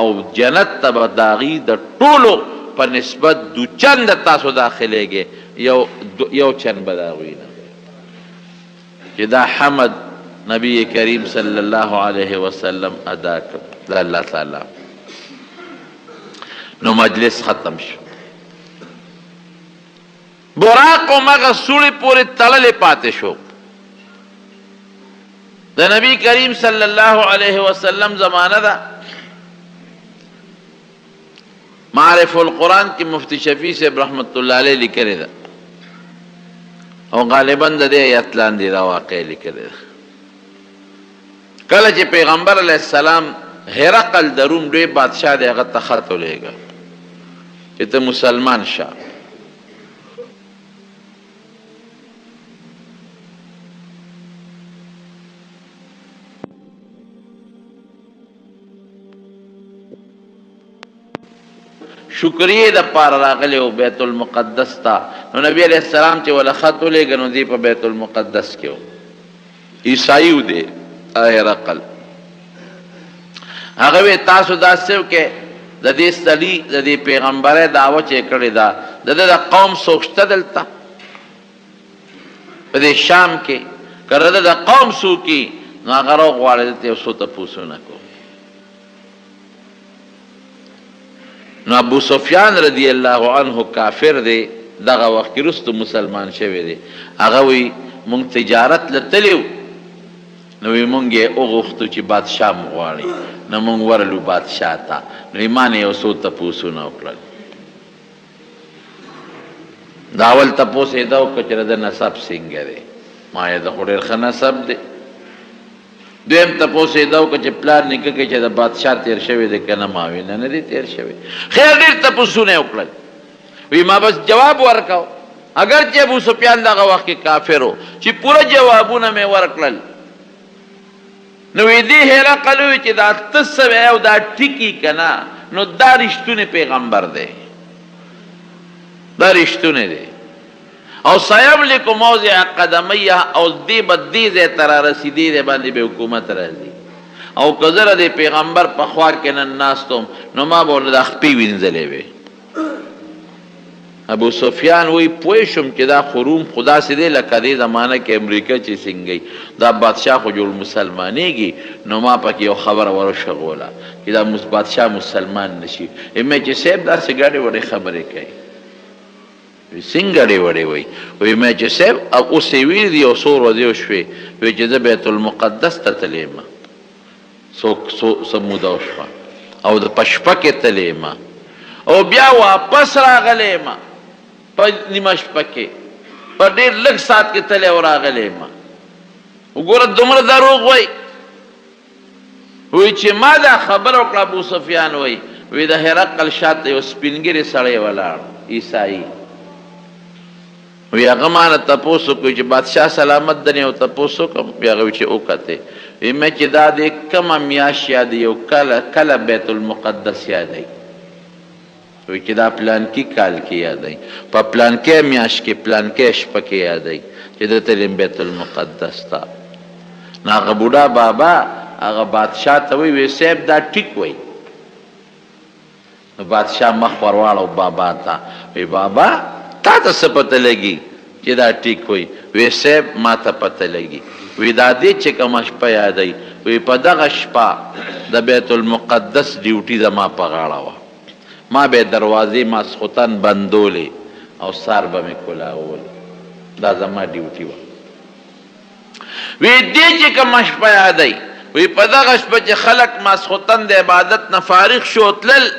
A: او جنت ته به داغي د ټولو په نسبت دو چند تاسو داخلېږي، یو چند به د هغوی نه. چې دا حمد نبی کریم صلی الله علیه وسلم ادا کړ د الله تعالی. نو مجلس ختم شو. براق و مغه سوړي پورې تړلې پاتې شو. د نبی کریم صلی الله علیه وسلم زمانه ده. معرف القرآن کی مفتی شفیع صاحب رحمت الله علیه لیکلی ده او غالبا د دې آیت لاندې دا واقع لیکلی ده. کله چې پیغمبر علیه السلام هرقل د روم لوی بادشاه دی هغه ته خط ولېږه چې ته مسلمان شه. شکریه د پاره راغلی او بیت المقدس ته. نو نبی علیہ السلام چې ولا خط ولېږه نو دی په بیت المقدس کې و، عیسائی و دی هرقل. هغه وی تاسو داسې وکړئ د دې سړي د دې پیغمبره دعوه چې کړې ده د قوم څوک شته دلته په دې شام کې؟ که د قوم څوک وي نو هغه راوغواړئ دلته یو څو تپوسونه کوو. نو ابو سفیان رضی الله عنه کافر دی، دغه وخت کې وروسته مسلمان شوی دی. هغه وی مونږ تجارت لتلیو، نو وی مونږ یې وغوښتو چې بادشاه مو غواړي، نو مونږ ورلو بادشاه ته. نو ایمان یو څو تپوسونه وکړل. دا اول تپوس یې دا وکړه چې د نسب څنګه دی؟ ما یې د خو ډېر ښه نسب دی. دویم تپوس یې دا وکړه چې پلار نیکه کې چې د بادشاه تیر شوی دی که نه؟ ما وی نه دی تیر شوی. خیر ډېر تپوسونه یې وکړل. وی ما بس جواب ورکاو، اگر چې ابو سفیان دغه وخت کې کافر و چې پوره جوابونه مې ورکړل. نو وی دې هرقل وی چې دا ته څه وایې او دا ټیکي که نه؟ نو دا رښتونی پیغمبر دی، دا رښتونی دی. او سیملک موضع قدمیه، او دې به دې ځای ته رارسېدې دی باندې به حکومت راځي. او که زه د پیغمبر په خوا کې نن ناست وم نو ما به ورله دا خپې وینځلې وې. ابو سفیان وی پوه شم چې دا خو روم خو داسې دی لکه دې زمانه کې امریکا چې څنګه دا بادشاه خو جوړ مسلمانېږي. نو ما پکې یو خبره وروښغوله چې دا بادشاه مسلمان نشي. مې چې صاحب داسې ګډې وډې خبرې کوي. څنګه ډې وډې وایي؟ وی مې چې صاحب اوس یې ویلي دي یو څو ورځې وشوې، وی چې زه بیت المقدس ته تللی یم څه موده وشوه او د په شپه کې تللی یم او بیا واپس راغلی یم په نیمه شپه کې، په ډېر لږ ساعت کې تللی او راغلی یم. وګوره دومره دروغ وایي. وی چې ما دا خبره وکړه ابو سفیان وایي، وی د هرقل شاته یو سپین ږیری سړی ولاړ عیسائی، وی هغه مانه تپوس وکړو چې بادشاه سلامت دی او تپوس وکړم بیا هغه چې وکتې وی مې چې دا د کومه میاشت یادوي او کله بیت المقدس یادوي وی چې دا پلانکي کال کې یادوي په پلانکي میاشت کې پلانکي شپه کې یادوي چې د تلم بیت المقدس ته نو هغه بوډا بابا هغه بادشاه ته وی صاحب دا ټیک وی نو بادشاه مخ ورواړو بابا ته وی بابا تا ته څه پته لګي چې دا ټیک وی وی صاحب ما ته پته لګي وی دا دې چې کومه شپه یادوي وی په دغه شپه د بیت المقدس ډیوټي زما په غاړه وه ما به دروازې ماسخوتن بندولې او سار به مې کولاول دا زما ډیوټي وه وی دې چې کومه شپه یادوي وی په دغه شپه چې خلک ماسخوتن د عبادت نه فارغ شو تلل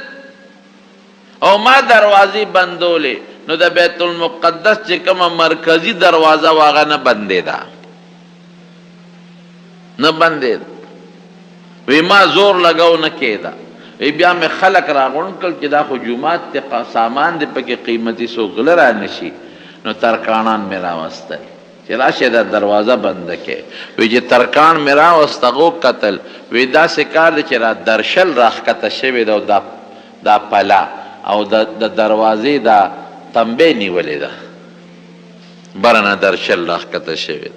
A: او ما دروازې بندولې نو د بیت المقدس چې کومه مرکزی دروازه واغه نه بندېده نه بندېده وی ما زور لګاو نه کېده وی بیا مې خلک راغونډ کړل چې دا خو جومات ته سامان دی پکې قیمتي څوک غله را نشي نو ترکاڼان مې راوستل چې راشه دا دروازه بنده کې وی چې ترکاڼ مې راوست هغو کتل وی داسې کار دی چې را درشل راښکته شوې ده او دا پله او د دروازې دا تنبې نیولې ده برنه درشل راښکته شوې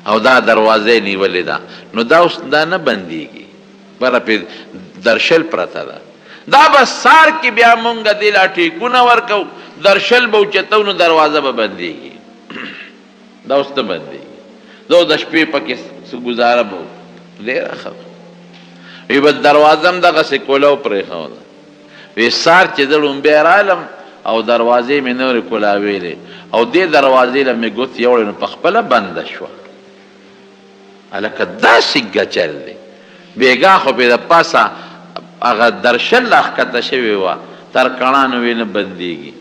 A: او دا دروازې نیولې ده نو دا اوس دا نه بندېږي بره پې درشل پرته ده دا به سار کې بیا مونږ دې لا ټیکونه ورکو درشل به اوچتو نو دروازه به بندېږي دا اوس نه بندېږي دا د شپې پکې څه ګزاره به ډېره ښه وي به دروازه هم دغسې کوله پرېښوده وی سار چې زه لومبی رالم او دروازې مې نورې کولاویلې او دې دروازې له مې ګوت یوړې نو په خپله بنده شوه هلکه داسې ګچل دی بېګا خو پې د پاسه هغه درشل راښکته شوې وه ترکاڼانو وی نه بندېږي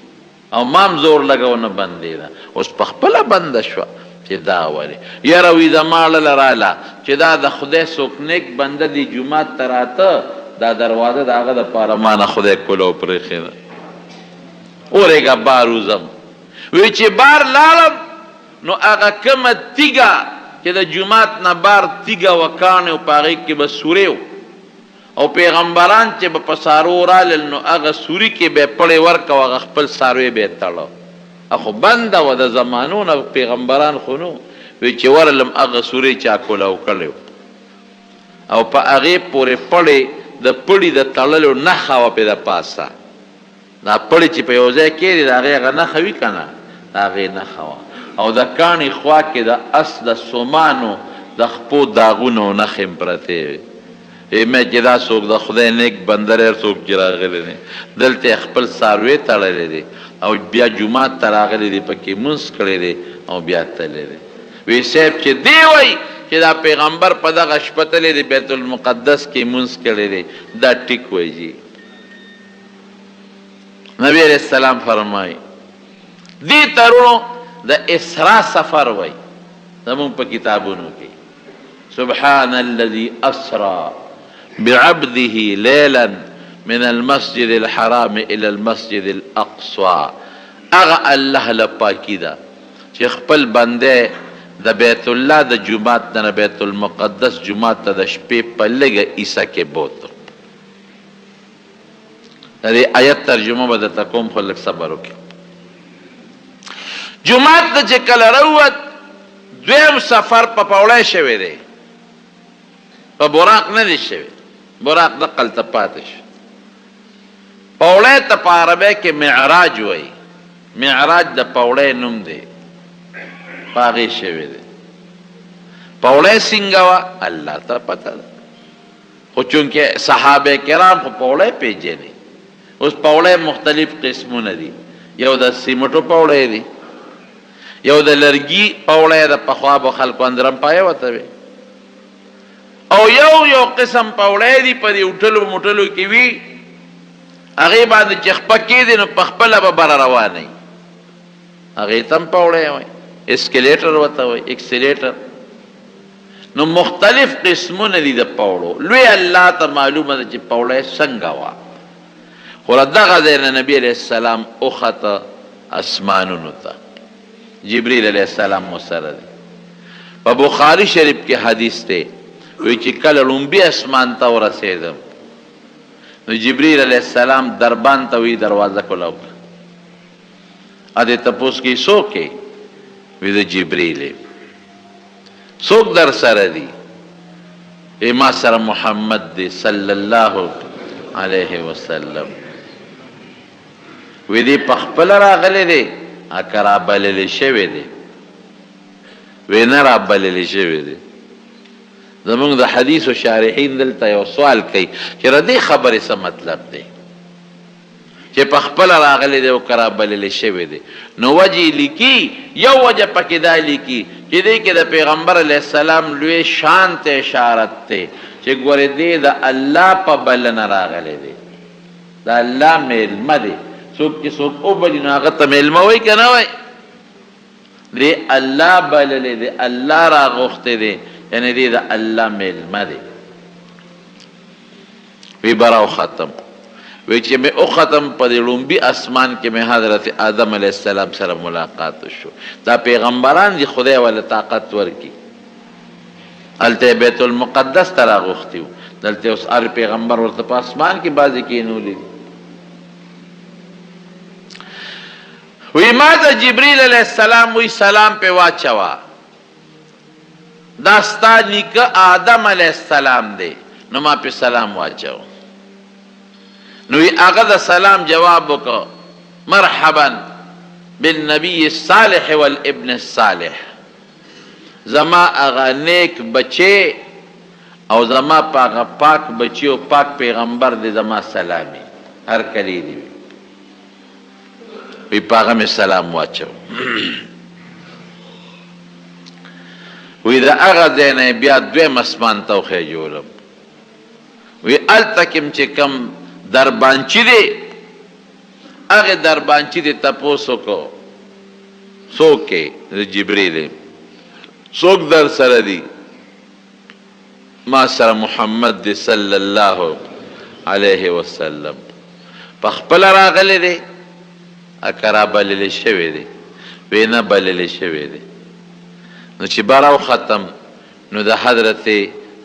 A: او مام زور لګو نه بندېده اوس په خپله بنده شوه چې دا ولې یاره وي زما ړله راله چې دا د خدای څوک نیک بنده دی جومات ته راته دا دروازه د هغه دپاره ما نه خدای کولو پرېښې ده اورېږه بار وځم وی چې بار لاړم نو هغه کومه تیږه چې د جومات نه بار تیږه وه کاڼې او په هغې کې به سورې او پیغمبران چې به په څاروو رالل نو هغه سوري کې به یې پړې ورکوه هغه خپل څاروی به یې تړه خو بنده وه د زمانو نه پیغمبران خو نو وی چې ورلم هغه سورې چا کولاو کړی او په هغې پورې پړې د پړي د تړلو نښه وه پې د پاسه دا پړې چې په یو ځای کېږي د هغې هغه نښه وي که نه د هغې نښه وه او د کاڼي خوا کې د اس د سومانو د خپو داغونه او نښې م پرتې وې مې چې دا څوک د خدای نیک بنده دی څوک چې راغلی دی دلته یې خپل څاروی تړلی دی او بیا جومات ته راغلی دی پکې مونځ کړی دی او بیا تللی دی وی صاحب چې دی وایي چې دا پیغمبر په دغه شپه تللی دی بیت المقدس کې مونځ کړی دی دا ټیک وایي جی نبی علیہ السلام فرمایي دې ترونو د اسرا سفر وایي زمونږ په کتابونو کې سبحان الذي اسرا بعبده ليلا من المسجد الحرام الى المسجد الاقصى اغه الله لپاکی دا چې خپل بنده د بیت الله د جمعات نه بیت المقدس جمعات ته د شپې په لګه عیسی کې بوت دې آیت ترجمه به د تکوم خلک صبر وکړي جمعات ته چې کله راووت دویم سفر په پوړی شوی دی په براق نه دی شوی براق دقل ته پاتې شو پوړی ته په عربی کې معراج وایي معراج د پوړی نوم دی په هغې شوی دی پوړی څنګه وه الله ته پته ده خو چونکې صحابه کرام خو پوړی پیژني اوس پوړی مختلف قسمونه دي یو د سیمټو پوړی دی یو د لرګي پوړی د پخوا به خلکو اندرم پایه ورته وي او یو قسم پوړی دی په دې وټلو موټلو کې وي هغې باندې چې خپه کېدي نو په خپله به بره روانوي هغې ته هم پوړی وایي اسکلیټر ورته وایي اکسلیټر نو مختلف قسمونه دي د پوړو لوی الله ته معلومه ده چې پوړی څنګه وه خو له دغه ځای نه نبي علیه السلام وخته اسمانونو ته جبریل علیہ السلام مسره دی په بخاری شریف کې حدیث دی وی چې کله لومبي اسمان ته ورسېدم نو جبریل علیہ السلام دربان ته وی دروازه کولاو ا دې تپوس کې څوک وی د جبریل څوک در سره دی ما سره محمد دی صلی الله علیه وسلم وی دی پخپل راغلی دی اکرا بللی شوی دی وی نه را بللی شوی دی زمونږ د حدیث و شارحین دلته یو سوال کوي چې د دې خبرې څه مطلب دی چې پخپل راغلی دی او کرا بللی شوی دی نو وجه لیکي یو وجه پکې دا لیکي چې دې کې د پیغمبر علیه السلام لوی شان ته اشارت دی چې ګورې دی د الله په بلنه راغلی دی د الله میلمه دی څوک چې څوک وبلي نو هغه ته میلمه وایي که نه وایي دی الله بللی دی الله راغوښتی دی یعنی دی د الله میلمه دی وی براو ختم وی چې مې او ختم په دې لومبي اسمان کې مې حضرت آدم علیه السلام سره ملاقات شو دا پیغمبران دي خدای ولا طاقت ورکی هلته بیت المقدس ته راغوښتي وو دلته اوس هر پیغمبر ورته په اسمان کې بعضې کېنولي وی ما ته جبریل علیه السلام وی سلام پې واچوه دا ستا نیکه آدم علیه السلام دی نو ما پې سلام واچو نو هغه د سلام جواب وکړه مرحبا بالنبی الصالح والابن الصالح زما هغه نیک بچی او زما په هغه پاک بچی او پاک پیغمبر دی زما سلامي هر کلی دی وی په هغه مې سلام واچو وی د هغه ځای نه بیا دویم اسمان ته وخېجولم وی هلته کې چې کوم دربانچی دی هغه دربانچی دی تپوس وکړو څوک د جبریل څوک در سره دی ما سره محمد دی صلی الله علیه وسلم پخپل راغلی دی اکرا بللی شوی دی وی نه بللی شوی دی نو چې براو ختم نو د حضرت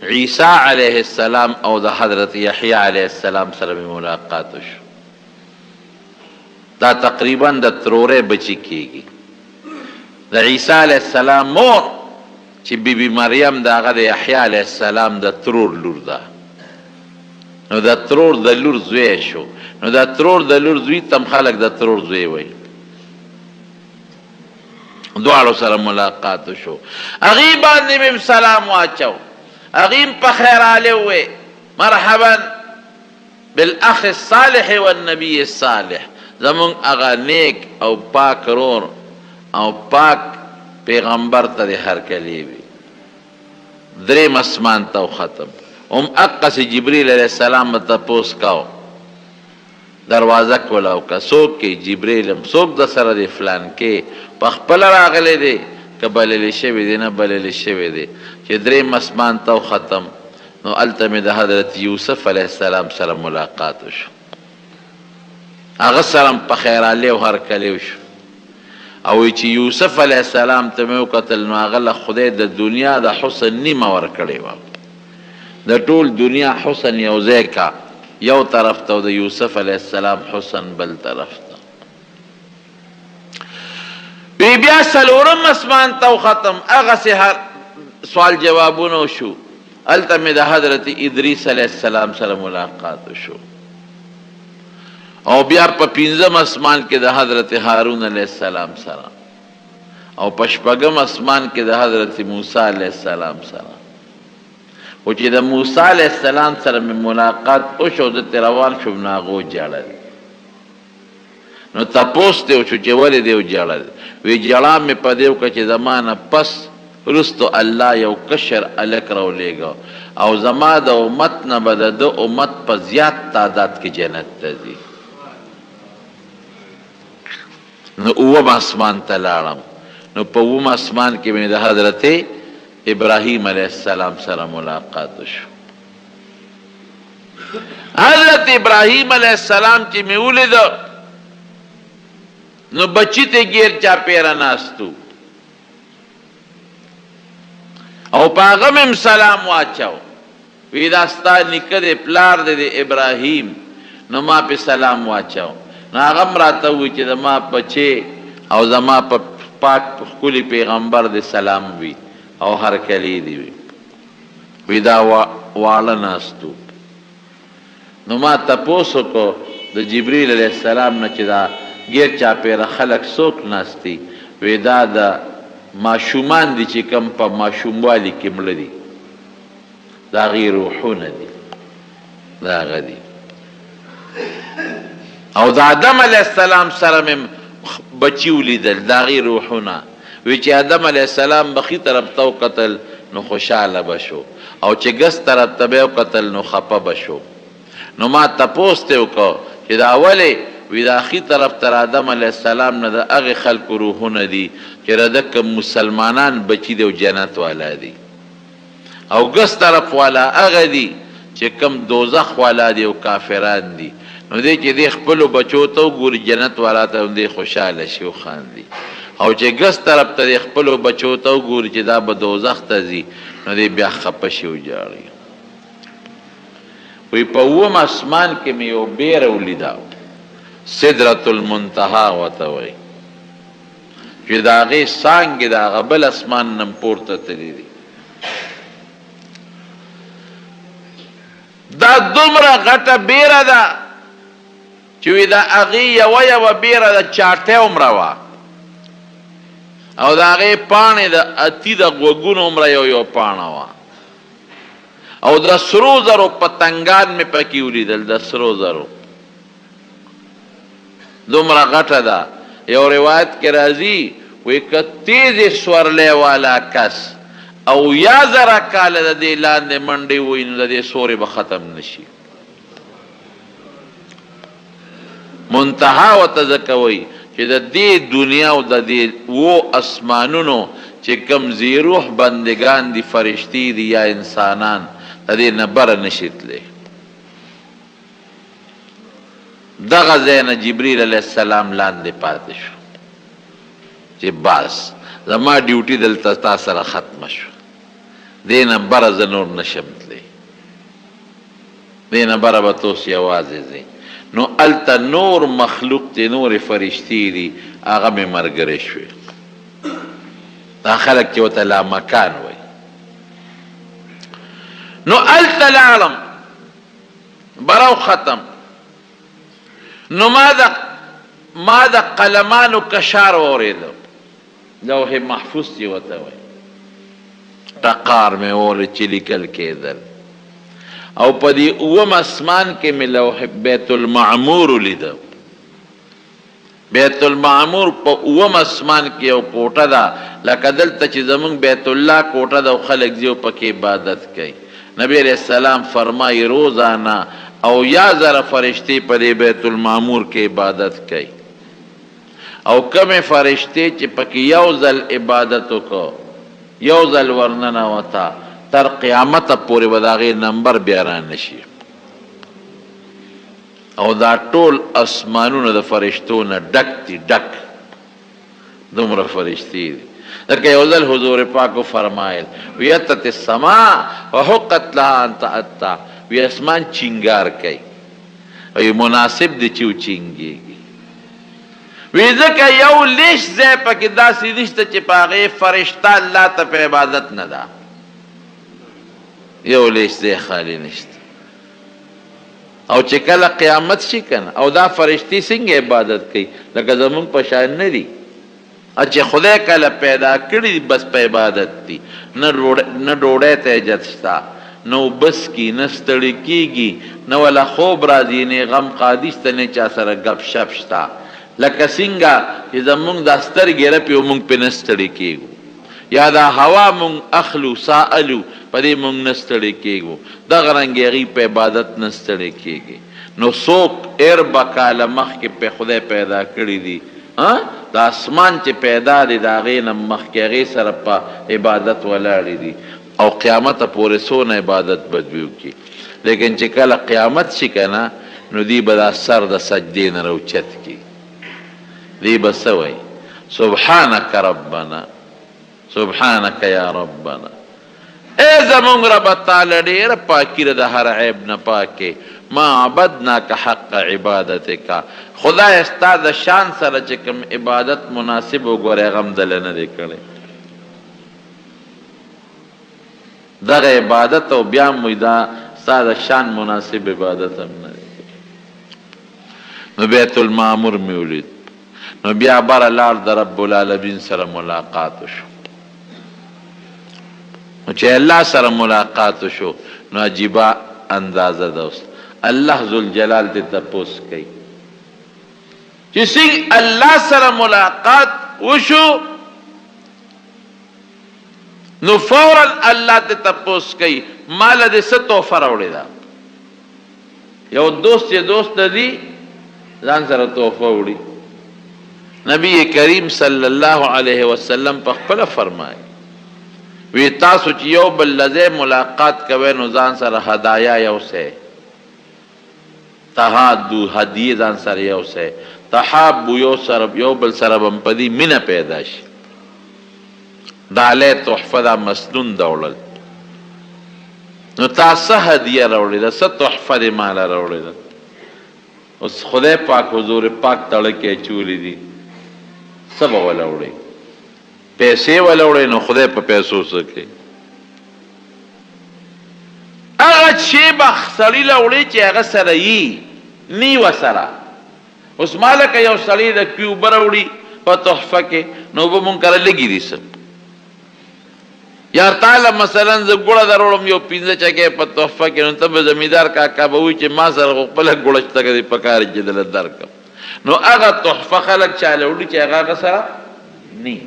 A: عیسی علیه السلام او د حضرت یحیی علیه السلام سره ملاقات شو دا تقریبا د ترورې بچی کیږي د عیسی علیه السلام مور چې بیبي مریم د هغه د یحیی علیه السلام د ترور لور ده نو د ترور د لور زوی شو نو د ترور د لور زوی تم خلک د ترور زوی وایي دواړو سره ملاقات شو هغې باندې مې سلام واچو هغې په خیر آلی ووی مرحبا بالاخ الصالح والنبی الصالح زمونږ هغه نیک او پاک رور او پاک پیغمبر ته د هرکلی وي دریم اسمان ته ختم اقصې جبریل علیه السلام به تپوس کو دروازه کولاو که څوک کې جبریل څوک د سره دی فلان کې پخپل راغلی دی که بللی شوی دی نه بللی شوی دی چې دریم اسمان ته ختم نو هلته مې د حضرت یوسف علیه السلام سره ملاقات شو هغه سره په خیرالي او هرکلی شو او چې یوسف علیه السلام ته مې وکتل نو هغه له خدای د دنیا د حسن نیمه ورکړې وه د ټول دنیا حسن یو ځای کا یو طرف ته د یوسف علیه السلام حسن بل طرف ته بیا څلورم اسمان ته ختم هغسې هر سوال جوابونه شو هلته مې د حضرت ادریس علیه السلام سره ملاقات شو او بیا په پنځم اسمان کې د حضرت هارون علیه السلام سره او په شپږم اسمان کې د حضرت موسی علیه السلام سره او چې د موسی علیه السلام سره مې ملاقات وشو دلته روان شوم نو هغه وژړل نو تپوس دی وشو چې ولې دی وژړل وی جړا مې په دې وکړه چې زما نه پس وروستو الله یو کشر هلک راولېږه او زما د امت نه به د ده امت په زیات تعداد کې جنت ته ځي نو اووم اسمان ته لاړم نو په اووم اسمان کې مې د حضرت ابراهیم علیه السلام سره ملاقات شو حضرت ابراهیم علیه السلام چې مې ولیده نو بچی ته گیر چاپیره ناستو او پاغم ام سلام واچو وی دا ستا نیکه دی پلار دی د ابراهیم نو ما پې سلام واچو نو هغه راته ووایي چې زما بچې او زما په پاک ښکلي پیغمبر دی سلام وي او هرکلی دی وي وی دا واړه ناستو نو ما تپوس وکړو د جبریل علیه السلام نه چې دا ګیر چاپېره خلک څوک ناستي وی دا د ماشومان دي چې کوم په ماشوموالي کې مړه دي د هغې روحونه دي د هغه دي او د آدم علیه السلام سره مې بچي ولیدل د هغې روحونه وی چې آدم علیه السلام به ښي طرف ته وکتل نو خوشحاله به شو او چې ګس طرف ته به وکتل نو خفه به شو نو ما تپوس ته وکړو چې دا ولې وی دا ښي طرف تر آدم علیه السلام نه د هغې خلکو روحونه دي چې رده که مسلمانان بچي دی او جنت والا دي او ګس طرف والا هغه دي چې کم دوزخ والا دي او کافران دي نو دی چې دی خپلو بچو ته وګوري جنت والا ته هم دی خوشحاله شي او خاندي او چې ګس طرف ته دی خپلو بچو ته وګوري چې دا به دوزخ ته ځي نو دی بیا خفه شي او جاړي وی په اووم اسمان کې مې یو بیره ولیده سدرة المنتهى ورته وایي چې د هغې څانګې د هغه بل اسمان نه پورته تللي دي دا دومره غټه بیره ده چې وی د هغې یوه بیره د چاټۍ عمره وه او د هغې پاڼې د اتي د غوږونو عمره یو پاڼه وه او د سرو زرو پتنګان مې پکې ولیدل د سرو زرو دومره غټه ده یو روایت کې راځي وی که تیزې سورلی والا کس او یا زره کاله د دې لاندې منډې ووایي نو د دې سورې به ختم نشي منتها ورته ځکه وایي چې د دې دنیا او د دې اسمانونو چې کوم ذی روح بندگان دي فرشتي دي یا انسانان د دې نه بره نشي تللی دغه ځای نه جبریل علیه السلام لاندې پاتې شو چې بس زما ډیوټي دلته تا سره ختمه شو دې نه بره زه نور نشم تللی دې نه بره به توس یوازې ځې نو هلته نور مخلوق دی نورې فرشتي دي هغه مې ملګرې شوې دا خلک چې ورته لامکان وایي نو هلته لاړم بره ختم نو ما د قلمانو کشار واورېدو لوح محفوظ چې ورته وایي ټقار مې واورېد چې لیکل کېدل او په دې اووم اسمان کې مې لوح بیت المعمور ولیده بیت المعمور په اووم اسمان کې یو کوټه ده لکه دلته چې زمونږ بیت الله کوټه ده او خلک ځي او پکې عبادت کوي نبی علیہ السلام فرمائی روزانہ او یا زر فرشتے پر بیت المعمور کے عبادت کی او کم فرشتے چی پکی یوزل عبادتو کو یوزل ورننا وطا تر قیامت پوری بداغی نمبر بیاران نشی او دا ټول اسمانون دا فرشتون ڈک تی ڈک دمر فرشتی دی لکه یو ځل حضور پاکو فرمایل ویتت السماء وحقت لها ان تأتی وی اسمان چنگار کوي وی مناسب دی چې وچینګېږي وی ځکه یو لیش ځای پکې داسې نشته چې په هغې فرشته الله ته په عبادت نه ده یو لیش ځای خالی نشته او چې کله قیامت شي کنه او دا فرشتي څنګه عبادت کوي لکه زمونږ په شان نه دي چې خدای کله پیدا کړي بس په عبادت دي نه ډوډۍ ته اجازه شته نو بس کی نه ستړي کېږي نه ولا خوب راځي نه غم قادي شته نه چا سره ګپ شپ شته لکه څنګه چې زمونږ دا سترګې رپي او موږ پرې نه ستړي کېږو یا دا هوا موږ اخلو ساه الو په دې موږ نه ستړي کېږو دغه رنګې هغوی په عبادت نه ستړي کېږي نو څوک اربع کاله مخکې په خدای پیدا کړي دي دا اسمان چې پیدا دی د هغې نه مخکې هغې سره په عبادت ولاړې دي او قیامت پورې څونه عبادت به دوی وکړي لیکن چې کله قیامت شي که نه نو دوی به دا سر د سجدې نه راوچت کړي دوی به څه وایي سبحانک ربنا سبحانک یا ربنا اے زمونږ رب تعالی ډېره پاکي ده د هر عیب نه پاکې ما عبدناک حق عبادتک خدای ستا د شان سره چې کوم عبادت مناسب وګورې هغه هم دله نه دی کړی دغه عبادت او بیا مو دا ستا د شان مناسب عبادت هم نه دی نو بیت المعمور مې ولید نو بیا بره لاړ د رب العالمین سره ملاقات شو نو چې الله سره ملاقات شو نو عجیبه اندازه ده اوس الله ذوالجلال ته تپوس کوي چې څنګه الله سره ملاقات وشو نو فورا الله ته تپوس کوي مال دې څه تحفه راوړې ده یو دوست یې دوست دی ځان سره تحفه وړي نبی کریم صلی الله علیه وسلم په خپله فرمایي وی تاسو چې یو بل لځه ملاقات کوئ نو ځان سره هدایا یوسئ تهادو هدیه ځان سره یوسئ تحابو یو بل سره به په دې مینه پیدا شي دا علی تحفه دا مسنون ده وړل نو تا څه هدیه راوړې ده څه تحفه دې ماله راوړې ده اوس خدای پاک حضور پاک تړه کې اچولي دي څه به وله وړې پیسې وله وړې نو خدای په پیسو څه کوي هغه شی به سړي له وړې چې هغه سره یي نی ورسره اوس ما لکه یو سړي د کیوبه راوړي په تحفه کې نو به مونږ کله لګي دي څه یا تعالی مثلا زه ګوړه دروړم یو 15 چکې په تحفه کې نو ته به زمیندار کاکا به وایي چې ما سره خپله ګوړه شته که دې پکار چې دله درکړم نو هغه تحفه خلک چاله وړي چې هغه سره نی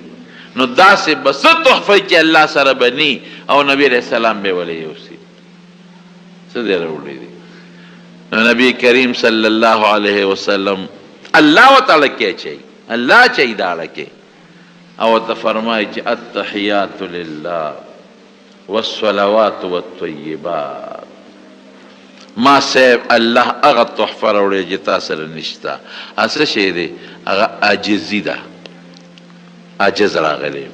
A: نو داسې به څه تحفه چې الله سره به نی او نبی علیه السلام به ولې یوسي څه دې راوړي دي نو نبی کریم صلی الله علیه وسلم الله وتعالی کې چي الله چي داړه کې او ته فرمایي چې التحیات لله والصلوات والطیبات ما سیب الله هغه تحفه راوړي چې تا سره نشته اصل شی دی هغه عاجزي ده عاجز راغلی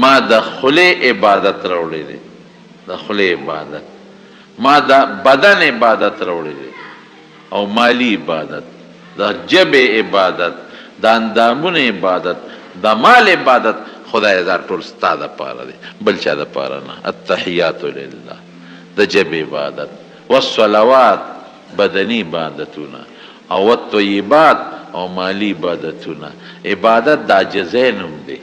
A: ما د خولې عبادت راوړی دی د خولې عبادت ما د بدن عبادت راوړی دی او مالی عبادت د جبې عبادت د اندامونو عبادت د مال عبادت خدای دا ټول ستا دپاره دی بل چا دپاره نه التحیات لله د جبې عبادت والصلوات بدني عبادتونه او الطیبات او مالی عبادتونه عبادت د عاجزۍ نوم دی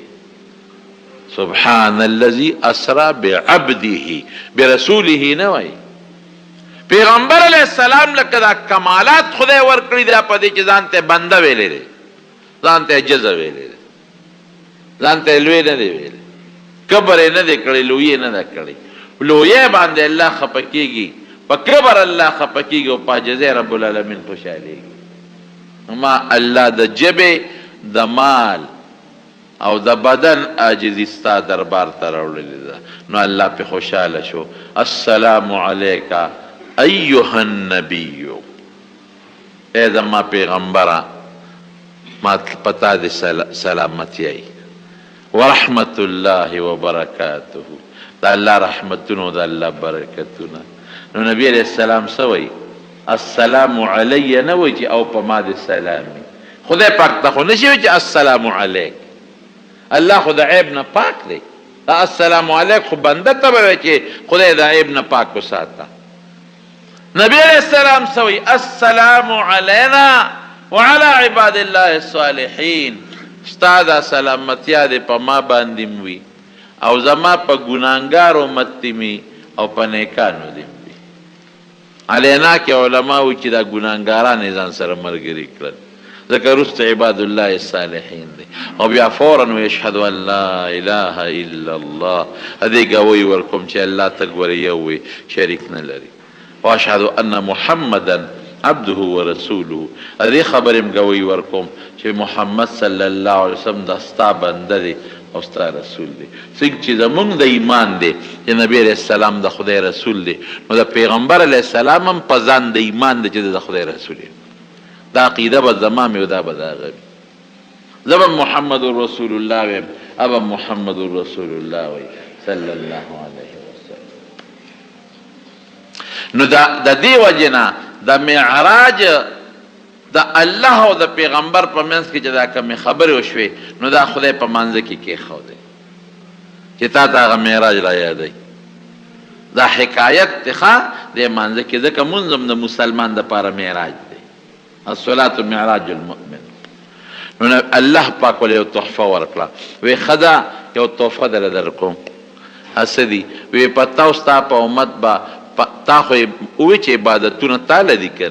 A: سبحان الذي اسرا بعبده برسوله نه وایي پیغمبر علیہ السلام لکه دا کمالات خدای ورکړي دی په دې چې ځان ته بنده ویلی دی ځان ته عجز ویلی دی ځان ته لوی نه دی ویلی کبر یې نه دی کړی لوی نه ده کړی لویه باندې الله خفه کېږي په کبر الله خفه کېږي او په عجزۍ رب العالمین خوشحالېږي ما الله د جبې د مال او د بدن عاجزي ستا دربار ته راوړلې ده نو الله پې خوشحاله شو السلام علیک ایها النبی ای زما پیغمبره ما پتا دې سلامتی ای ورحمت الله وبرکاته دا الله رحمتونه دا الله برکتونه نو نبی علیہ السلام څه وایي السلام علی نه وایي چې او په ما دې سلامي خدای پاک ته خو نشي وایي چې السلام علیک الله خو د عیب نه پاک دی السلام علیک خو بنده ته به وایي چې خدای د عیب نه پاک وساته نبی علیہ السلام څه وایي السلام علینا وعلى عباد الله الصالحین ستا دا سلامتیا دې په ما باندې وي او زما په ګناهګارو امت می او په نیکانو دې وي علینا کې علما وایي چې دا ګناهګاران یې ځان سره ملګري کړل ځکه وروسته عباد الله الصالحین دی او بیا فورا وایي اشهد ان لا اله الا الله دې ګوی ورکوم چې الله ته ګورې یو وي شریک نه لري واشهد ان محمدا عبده ورسوله دې خبرې م ګوی ورکوم چې محمد صلی الله علیه وسلم د ستا بنده دی او ستا رسول دی څنګه چې زمونږ د ایمان دی چې نبی علیہ السلام د خدای رسول دی نو د پیغمبر علیہ السلام هم په ځان د ایمان دی چې د خدای رسول دی دا عقیده به زما مې دا به د هغه وي زه به محمد رسول الله ویم ابه محمد رسول الله وایي صلی الله علیه وسلم. نو د دې وجنا د معراج د الله او د پیغمبر په منځ کې چې دا کومې خبرې وشوې نو دا خدای په منځ کې کېښودی چې تا ته هغه معراج را یادوي. دا حکایت دی ښه دې منځ کې، ځکه مونځ هم د مسلمان دپاره معراج دی. الصلاة معراج المؤمن. نو الله پاک ولې یو تحفه ورکړه، وی ښه یو تحفه دله درکوم. هسه دي وی په تا او ستا په امت به تا خو ووی چې عبادتونه تاله دي که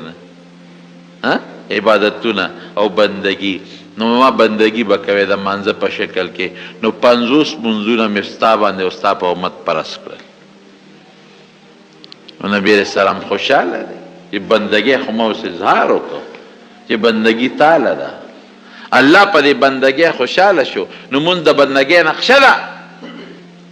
A: نه، عبادتونه او بندگی. نو ما بندگی به کوې د مانځه په شکل کې، نو 50 منځونه مې ستا باندې او ستا په امت پرس کړل. نو نبی علیہ السلام خوشحاله دی چې بندگی خو ما اوس اظهار وکړو چې بندگی تاله ده. الله په دې بندگی خوشحاله شو. نو مونږ د بندگی نقشه ده،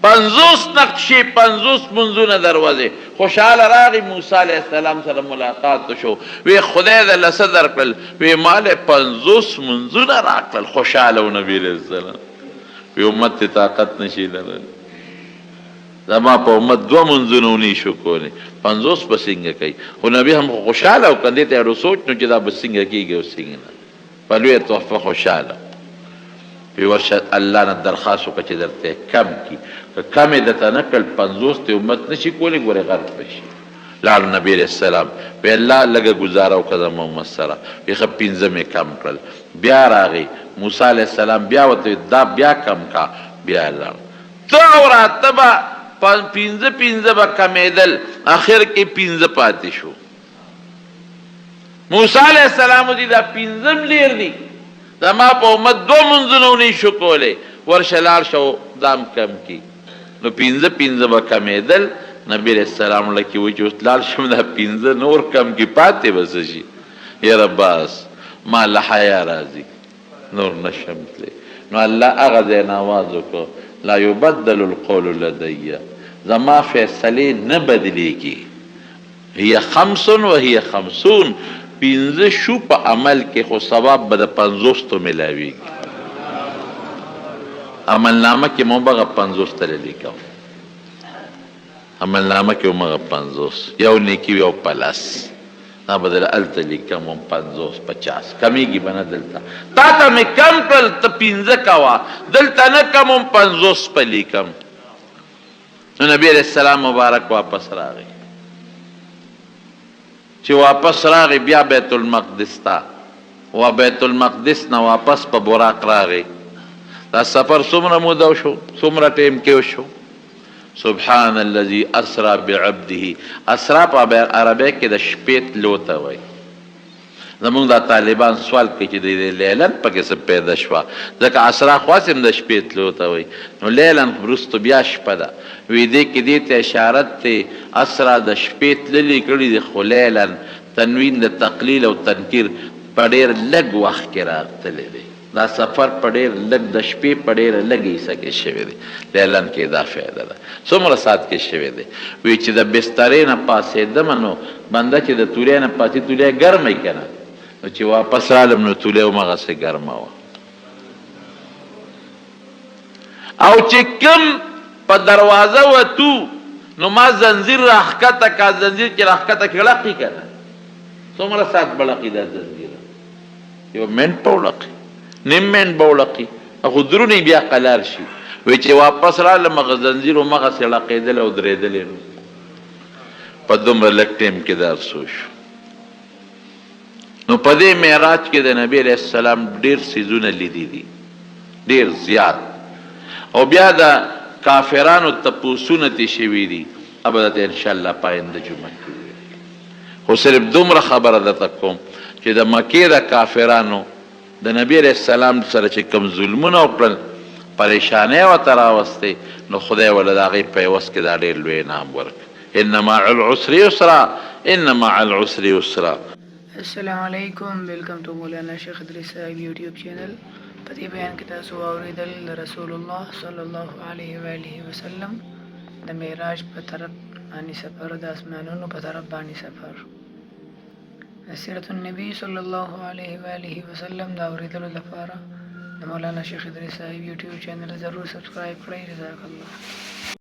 A: 50 نقشې، 50 منځونه دروازې. خوشحاله راغی موسی علیه السلام سره ملاقات شو، وی خدای د لسه درکړل، وی مال 50 منځونه راکړل. خوشحاله و نبی علیه السلام، وی امت ته طاقت نشي لرلی، زما په امت 2 منځونه ونی شو کولی، 50 به څنګه کوي. خو نبی هم خوشحاله و، که دې ته اړو سوچ نو چې دا به څنګه کېږي او څنګه نه. په لویه تحفه خوشحاله وی ورشه الله نه درخواست وکړه چې درته کم کي، که کم یې درته نه کړل 50 ته امت نشي کولی، ګورې غرق بشي. لاړ نبی علیه السلام وی الله لږه ګزاره وکړه زما امت سره، وی ښه 15 مې کم کړل. بیا راغی موسی علیه السلام بیا ورته دا بیا کم کا، بیا لاړ. ته او راته به 15 به کمېدل، آخر کې 15 پاتې شو. موسی علیه السلام دي دا 15 لیر دي، زما په امت 2 منځونه ونی شو کولی، ورشه لاړ شو دام کم کی. نو 15 به کمېدل. نبی علیہ السلام لکه وی چې اوس لاړ شم دا 15 نور کم کی پاتې به څه شي. یاره بس ما له حیا راځي نور نشم تللی. نو الله هغه ځای نه آواز وکړو لا یبدل القول لدی، زما فیصلې نه بدلیږي. هي 5 وهي 50، 15 شو په عمل کې، خو ثواب به د 50 تو ملاویږي. عملنامه کې مو بغه 50 تل لیکم، عملنامه کې مو 50 یو نیکی یو پلاس، دا بدل الته لیکم 50 50 کمیږي بنه دلته تا ته مې کم کړل ته 15 کوا، دلته نه کم 50 په لیکم. نو نبی علیہ السلام مبارک واپس راغی. چې واپس راغی بیا بیت المقدس ته، و بیت المقدس نه واپس په براق راغی. دا سفر څومره موده شو، څومره ټیم کې وشو؟ سبحان الذي اسرا بعبده. اسرا په عربی کې د شپې تلو ته وایي. زمونږ دا طالبان سوال کوي چې د لیلن پکې څه پیدا شوه، ځکه اسرا خواص هم د شپې تلو ته وایي. نو لیلن وروستو بیا شپه ده، وی دې کې دې ته اشارت دی اسرا د شپې تللي کړي دي، خو لیلن تنوین د تقلیل او تنکیر په ډېر لږ وخت کې راغلی دی. دا سفر په ډېر لږ د شپې په ډېر لږ حصه کې شوی دی. لیلن کې دا فایده ده. څومره ساعت کې شوی دی؟ وی چې د بسترې نه پاسېدم نو بنده چې د تولې نه پاسې تولې ګرمه که نه، نو چې واپس رالم نو تولې هماغسې ګرمه وه. او چې کوم په دروازه وتو نو ما زنځیر راښکته کا، زنځیر چې راښکته کړه لقي که نه، څومره ساعت به لقي دا زنځیر؟ یو منټ به ولقي، نیم منټ به ولقي، خو درونی بیا قلار شي. وی چې واپس رالم هغه زنځیر هماغسې لقېدلی او درېدلی نو په دومره لږ ټیم کې دا افسوس شو. نو په دې معراج کې د نبی علیه السلام ډېر څیزونه لیدي دي، ډېر زیات. او بیا د کافرانو تپوسونه تې شوي دي، ابه درته انشاءالله پاینده جمعه کې وویل. خو صرف دومره خبره درته کوم چې د مکې د کافرانو د نبی علیه السلام سره چې کوم ظلمونه وکړل، پریشانۍ ورته راوستې، نو خدای وله د هغې په عوض کې دا ډېر لوی انعام ورکړ. ان مع العسر یسرا، ان مع العسر یسرا.
B: السلام علیکم، ویلکم ټو مولانا شیخ ادریس صاحب یوټیوب چینل. په دې بیان کې تاسو واورېدل د رسول الله صلی الله علیه و آله وسلم د معراج په طرف باندې سفر، د اسمانونو په طرف باندې سفر. د سیرت النبی صلی الله علیه و آله وسلم د اورېدلو لپاره د مولانا شیخ ادریس صاحب یوټیوب چینل ضرور سبسکرایب کړئ. جزاک الله.